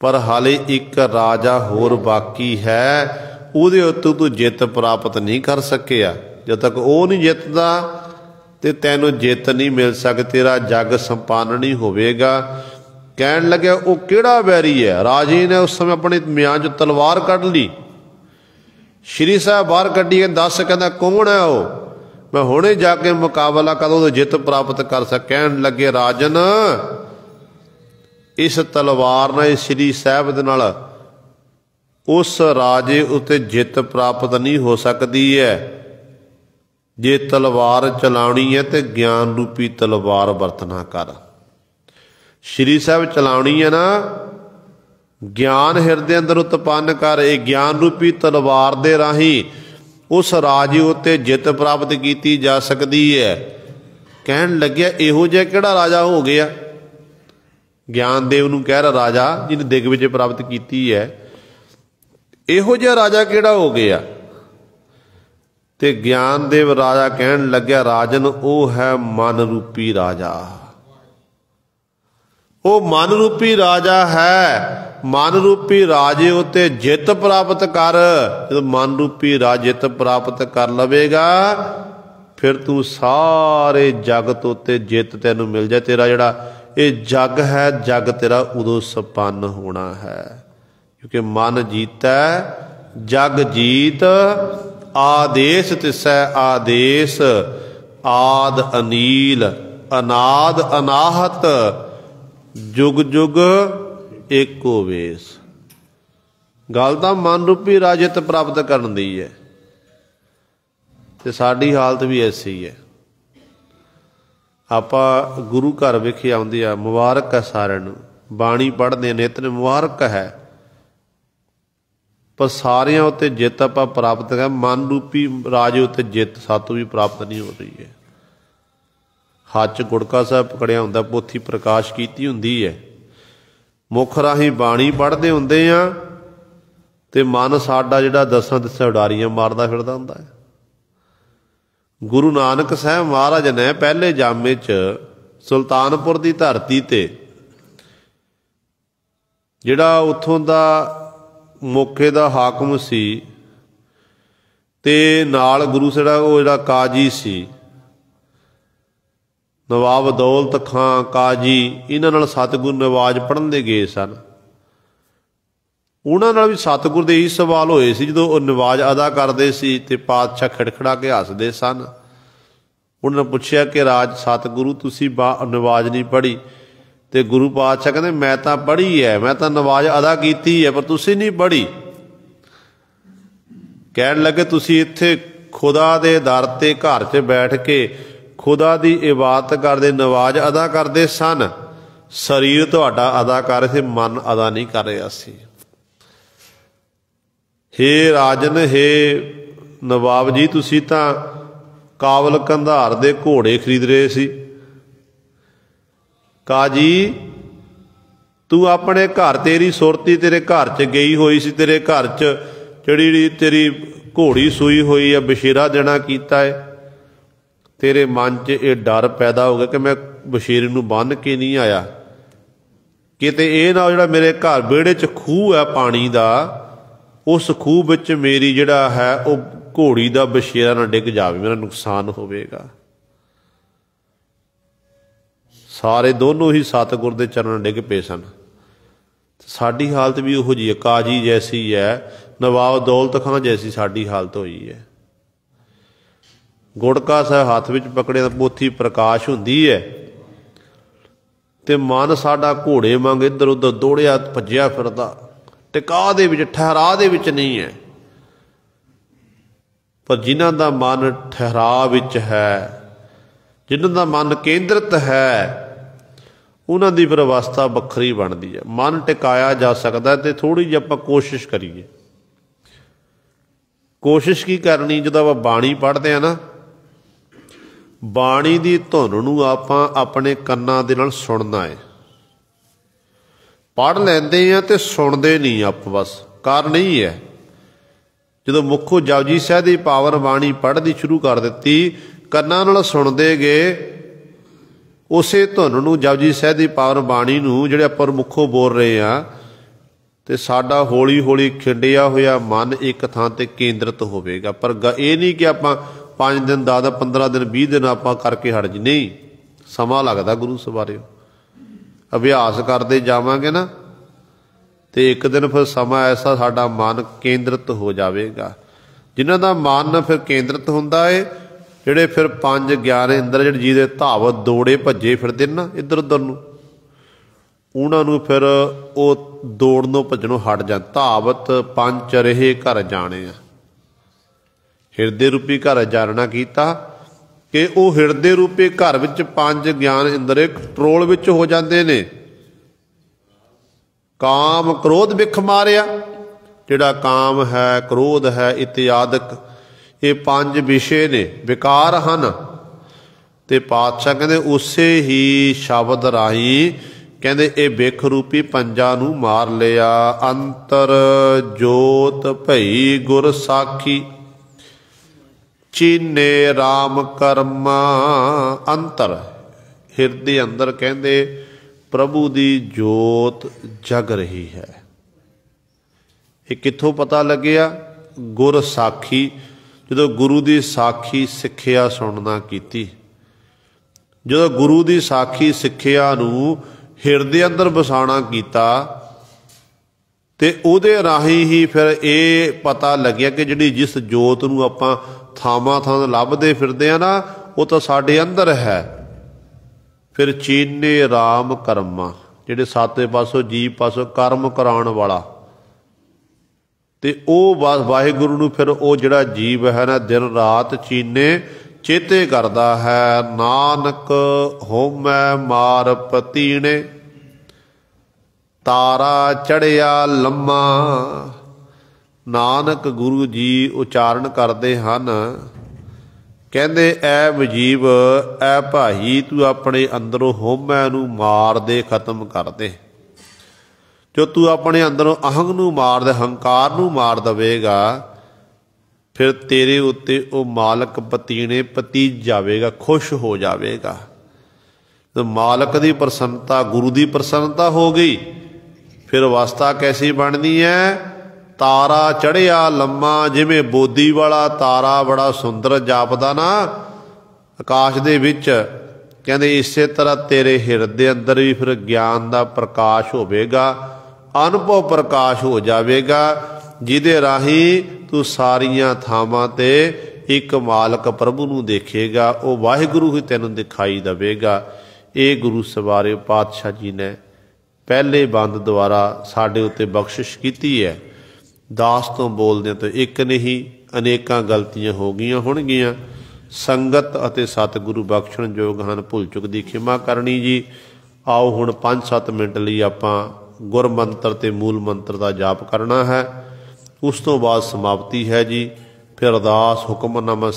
ਪਰ ਹਾਲੇ ਇੱਕ ਰਾਜਾ ਹੋਰ ਬਾਕੀ ਹੈ, ਉਹਦੇ ਉੱਤੇ ਤੂੰ ਜਿੱਤ ਪ੍ਰਾਪਤ ਨਹੀਂ ਕਰ ਸਕਿਆ। ਜਦ ਤੱਕ ਉਹ ਨਹੀਂ ਜਿੱਤਦਾ ਤੇ ਤੈਨੂੰ ਜਿੱਤ ਨਹੀਂ ਮਿਲ ਸਕਦੀ, ਤੇਰਾ ਜਗ ਸੰਪੰਨ ਨਹੀਂ ਹੋਵੇਗਾ। ਕਹਿਣ ਲੱਗਿਆ, ਉਹ ਕਿਹੜਾ ਵੈਰੀ ਹੈ? ਰਾਜੇ ਨੇ ਉਸ ਸਮੇਂ ਆਪਣੀ ਮਿਆਨ 'ਚ ਤਲਵਾਰ ਕੱਢ ਲਈ, ਸ਼੍ਰੀ ਸਾਹਿਬ ਬਾਹਰ ਕੱਢੀ ਕੇ ਦੱਸ, ਕਹਿੰਦਾ ਕੌਣ ਹੈ ਉਹ, ਮੈਂ ਹੁਣੇ ਜਾ ਕੇ ਮੁਕਾਬਲਾ ਕਦੋਂ ਤੋਂ ਜਿੱਤ ਪ੍ਰਾਪਤ ਕਰ ਸਕ। ਕਹਿਣ ਲੱਗੇ, ਰਾਜਨ, ਇਸ ਤਲਵਾਰ ਨਾਲ, ਇਸ ਸ਼੍ਰੀ ਸਾਹਿਬ ਦੇ ਨਾਲ ਉਸ ਰਾਜੇ ਉੱਤੇ ਜਿੱਤ ਪ੍ਰਾਪਤ ਨਹੀਂ ਹੋ ਸਕਦੀ ਹੈ। ਜੇ ਤਲਵਾਰ ਚਲਾਉਣੀ ਹੈ ਤੇ ਗਿਆਨ ਰੂਪੀ ਤਲਵਾਰ ਵਰਤਣਾ ਕਰ। ਸ਼੍ਰੀ ਸਾਹਿਬ ਚਲਾਉਣੀ ਹੈ ਨਾ, ਗਿਆਨ ਹਿਰਦੇ ਅੰਦਰ ਉਤਪੰਨ ਕਰ। ਇਹ ਗਿਆਨ ਰੂਪੀ ਤਲਵਾਰ ਦੇ ਰਾਹੀਂ ਉਸ ਰਾਜੇ ਉੱਤੇ ਜਿੱਤ ਪ੍ਰਾਪਤ ਕੀਤੀ ਜਾ ਸਕਦੀ ਹੈ। ਕਹਿਣ ਲੱਗਿਆ, ਇਹੋ ਜਿਹਾ ਕਿਹੜਾ ਰਾਜਾ ਹੋ ਗਿਆ? ਗਿਆਨਦੇਵ ਨੂੰ ਕਹਿ ਰਿਹਾ, ਰਾਜਾ ਜਿਹਨੇ ਦਿਗਵਿਜੇ ਪ੍ਰਾਪਤ ਕੀਤੀ ਹੈ, ਇਹੋ ਜਿਹਾ ਰਾਜਾ ਕਿਹੜਾ ਹੋ ਗਿਆ? ਤੇ ਗਿਆਨਦੇਵ ਰਾਜਾ ਕਹਿਣ ਲੱਗਿਆ, ਰਾਜਨ, ਉਹ ਹੈ ਮਨ ਰੂਪੀ ਰਾਜਾ। ਉਹ ਮਨ ਰੂਪੀ ਰਾਜਾ ਹੈ। ਮਨ ਰੂਪੀ ਰਾਜੇ ਉੱਤੇ ਜਿੱਤ ਪ੍ਰਾਪਤ ਕਰ। ਜਦੋਂ ਮਨ ਰੂਪੀ ਰਾਜ ਜਿੱਤ ਪ੍ਰਾਪਤ ਕਰ ਲਵੇਗਾ, ਫਿਰ ਤੂੰ ਸਾਰੇ ਜਗਤ ਉੱਤੇ ਜਿੱਤ ਤੈਨੂੰ ਮਿਲ ਜਾਏ। ਤੇਰਾ ਜਿਹੜਾ ਇਹ ਜਗ ਹੈ, ਜਗ ਤੇਰਾ ਉਦੋਂ ਸੰਪੰਨ ਹੋਣਾ ਹੈ, ਕਿਉਂਕਿ ਮਨ ਜੀਤੈ ਜਗ ਜੀਤ, ਆਦੇਸ਼ ਤਿਸੈ ਆਦੇਸ਼, ਆਦ ਅਨੀਲ, ਅਨਾਦ ਅਨਾਹਤ, ਜੁਗ ਜੁਗ एको वेस। गल तां मन रूपी राजित प्राप्त करन दी है, ते साडी हालत भी ऐसी ही है। आपां गुरु घर विखे आउंदे आ, मुबारक है सारिਆਂ ਨੂੰ, बाणी पढ़दे नित ने मुबारक है, पर सारिਆਂ उत्ते जित आपां प्राप्त कर, मन रूपी राजे उत्ते जित सातों भी प्राप्त नहीं हो रही है। हाथ च गुड़का साहब पकड़िया हुंदा, पोथी प्रकाश कीती हुंदी है, मुख राही बाणी पढ़दे हुंदे आ, ते मन साडा जिहड़ा दसां दिसां उडारियां मारदा फिरदा हुंदा है। गुरु नानक साहब महाराज ने पहले जामे च सुल्तानपुर की धरती ते जिहड़ा उत्थों दा मौके दा हाकम सी, ते नाल गुरु सिहड़ा वो जिहड़ा काजी सी, नवाब दौलत खां काजी, इन्हां नाल सतगुरु नवाज पढ़न दे गए सन। उन्हां नाल भी सतगुरु दे यही सवाल होए सी, जदों वो नवाज अदा करदे सी ते पातशाह खिड़खड़ा के हसदे सन। उन्होंने पुछया कि राज सतगुरु तुसीं नवाज नहीं पढ़ी? ते गुरु पातशाह कहते मैं तां पढ़ी है, मैं तां नवाज अदा कीती है, पर तुसीं नहीं पढ़ी। कहण लगे तुसीं इत्थे खुदा दे दर ते घर च बैठ के खुदा दी इबादत करदे, नवाज अदा करदे सन, शरीर तुहाडा अदा कर रहे थे, मन अदा नहीं कर रहा सी। हे राजन, हे नवाब जी, तुसीं तां काबल कंधार दे घोड़े खरीद रहे सी। काजी तू अपने घर, तेरी सुरती तेरे घर च गई हुई सी, तेरे घर च जिहड़ी तेरी घोड़ी सूई हुई है, बछेरा देना कीता है, तेरे मन च ये डर पैदा हो गया कि मैं बछेरे नूं बन के नहीं आया, किते ये ना जिहड़ा मेरे घर विहड़े च खूह है पानी दा, उस खूह विच मेरी जिहड़ा है वो घोड़ी दा बछेरा ना डिग जावे, मेरा नुकसान होवेगा। सारे दोनों ही सतगुर दे चरण डिग पे सन। साडी हालत भी उहो जी है, काजी जैसी है, नवाब दौलत खां जैसी साडी हालत हुई है। गुड़का साहब हाथ विच पकड़े, पोथी प्रकाश हुंदी है, ते मन साडा घोड़े वांग इधर उधर दौड़िया भज्जिया फिरदा, टिका दे विच, ठहरा दे विच नहीं है। पर जिन्हां दा मन ठहराव विच है, जिन्हां दा मन केंद्रित है, उन्हां दी फिर अवस्था वखरी बनदी है। मन टिकाया जा सकदा है, ते थोड़ी जी आपां कोशिश करिए। कोशिश की करनी, जदों आपां बाणी पढ़दे आ ना, बाणी दी धुन नूं आपां अपने कन्नां दे नाल सुणना है। पढ़ लैंदे आ ते सुणदे नहीं आप, बस कारण नहीं है। जदों मुखों जपजी साहिब दी पावन बाणी पढ़दी शुरू कर दित्ती, कन्नां नाल सुणदे गए, उसे धुन नूं जपजी साहिब दी पावन बाणी नूं जिहड़े आपां मुखों बोल रहे हैं, ते साडा हौली हौली खिंडिया होया मन एक थां ते केंद्रित होवेगा। पर ये नहीं कि आपां 5 दिन 10 15 दिन 20 दिन आपां करके हट जी, नहीं, समा लगदा गुरु सवारे। अभ्यास करते जावांगे ना, तो एक दिन फिर समा ऐसा साडा मन केंद्रित हो जाएगा। जिन्हां दा मन फिर केंद्रित हुंदा है, जिहड़े फिर 5 ज्ञान इंद्र जिहड़े जिहदे धावत दौड़े भज्जे फिरदे ना इधर उधर नूं, उन्हां नूं फिर वो दौड़नों भज्जणों हट जाण। धावत 5 रहे घर जाने, हिरदे रूपी घर जानना कीता कि वो हिरदे रूपी घर विच 5 ज्ञान इंद्रे कंट्रोल विच हो जाते ने। काम क्रोध विख मारिया, जिहड़ा काम है, क्रोध है, इत्यादक, ये 5 विषय ने, विकार हन। ते पातशाह कहते उसे ही शब्द राही कहते ये विख रूपी 5 नूं मार लिया। अंतर जोत भई गुर साखी, चीने राम कर्मा। अंतर हिरदे अंदर कहते प्रभु दी जोत जग रही है। ये कित्थों पता लग्या? गुर साखी, जो गुरु दी साखी सिक्ख्या सुनना कीती, जो गुरु दी साखी सिक्ख्या नूं हिरदे अंदर बसाना कीता, ते उहदे राही ही फिर ये पता लग्या कि जिहड़ी जिस जोत नूं आपां थावां थां लभदे फिरदे आ ना, वो तो साडे अंदर है। फिर चीने राम कर्मा, ਜਿਹੜੇ ਸਾਤੇ ਪਾਸੋਂ ਜੀਵ ਪਾਸੋਂ ਕਰਮ ਕਰਾਉਣ ਵਾਲਾ। ਤੇ ਉਹ ਵਾਹਿਗੁਰੂ ਨੂੰ ਫਿਰ ਉਹ ਜਿਹੜਾ ਜੀਵ ਹੈ ਨਾ ਦਿਨ ਰਾਤ ਚੀਨੇ ਚੇਤੇ ਕਰਦਾ ਹੈ। ਨਾਨਕ ਹੋਮੈ ਮਾਰ ਪਤੀਣੇ, ਤਾਰਾ ਚੜਿਆ ਲੰਮਾ। ਨਾਨਕ ਗੁਰੂ ਜੀ ਉਚਾਰਨ ਕਰਦੇ ਹਨ, ਕਹਿੰਦੇ ਐ ਵਜੀਬ, ਐ ਭਾਈ, ਤੂੰ ਆਪਣੇ ਅੰਦਰੋਂ ਹਉਮੈ ਨੂੰ ਮਾਰ ਦੇ, ਖਤਮ ਕਰ ਦੇ। ਜੋ ਤੂੰ ਆਪਣੇ ਅੰਦਰੋਂ ਅਹੰਗ ਨੂੰ ਮਾਰ ਦੇ, ਹੰਕਾਰ ਨੂੰ ਮਾਰ ਦੇਵੇਗਾ, ਫਿਰ ਤੇਰੇ ਉੱਤੇ ਉਹ ਮਾਲਕ ਪਤੀਣੇ ਪਤੀਜ ਜਾਵੇਗਾ, ਖੁਸ਼ ਹੋ ਜਾਵੇਗਾ। ਤੇ ਮਾਲਕ ਦੀ ਪ੍ਰਸੰਨਤਾ, ਗੁਰੂ ਦੀ ਪ੍ਰਸੰਨਤਾ ਹੋ ਗਈ, ਫਿਰ ਅਵਸਥਾ ਕੈਸੀ ਬਣਦੀ ਹੈ? ਤਾਰਾ ਚੜਿਆ ਲੰਮਾ। ਜਿਵੇਂ ਬੋਦੀ ਵਾਲਾ ਤਾਰਾ ਬੜਾ ਸੁੰਦਰ ਜਾਪਦਾ ਨਾ ਆਕਾਸ਼ ਦੇ ਵਿੱਚ, ਕਹਿੰਦੇ ਇਸੇ ਤਰ੍ਹਾਂ ਤੇਰੇ ਹਿਰਦੇ ਅੰਦਰ ਵੀ ਫਿਰ ਗਿਆਨ ਦਾ ਪ੍ਰਕਾਸ਼ ਹੋਵੇਗਾ, ਅਨੁਭਵ ਪ੍ਰਕਾਸ਼ ਹੋ ਜਾਵੇਗਾ, ਜਿਹਦੇ ਰਾਹੀਂ ਤੂੰ ਸਾਰੀਆਂ ਥਾਵਾਂ ਤੇ ਇੱਕ ਮਾਲਕ ਪ੍ਰਭੂ ਨੂੰ ਦੇਖੇਗਾ, ਉਹ ਵਾਹਿਗੁਰੂ ਹੀ ਤੈਨੂੰ ਦਿਖਾਈ ਦੇਵੇਗਾ। ਇਹ ਗੁਰੂ ਸਵਾਰੇ ਪਾਤਸ਼ਾਹ ਜੀ ਨੇ ਪਹਿਲੇ ਬੰਦ ਦੁਆਰਾ ਸਾਡੇ ਉੱਤੇ ਬਖਸ਼ਿਸ਼ ਕੀਤੀ ਹੈ। ਦਾਸ ਤੋਂ ਬੋਲਦਿਆਂ ਤਾਂ ਇੱਕ ਨਹੀਂ, ਅਨੇਕਾਂ ਗਲਤੀਆਂ ਹੋ ਗਈਆਂ ਹੋਣਗੀਆਂ। ਸੰਗਤ ਅਤੇ ਸਤਿਗੁਰੂ ਬਖਸ਼ਣਯੋਗ ਹਨ, ਭੁੱਲ ਚੁੱਕ ਦੀ ਖਿਮਾ ਕਰਨੀ ਜੀ। ਆਓ ਹੁਣ 5-7 ਮਿੰਟ ਲਈ ਆਪਾਂ ਗੁਰ ਮੰਤਰ ਤੇ ਮੂਲ ਮੰਤਰ ਦਾ ਜਾਪ ਕਰਨਾ ਹੈ। ਉਸ ਤੋਂ ਬਾਅਦ ਸਮਾਪਤੀ ਹੈ ਜੀ। ਫਿਰ ਅਰਦਾਸ, ਹੁਕਮਨਾਮਾ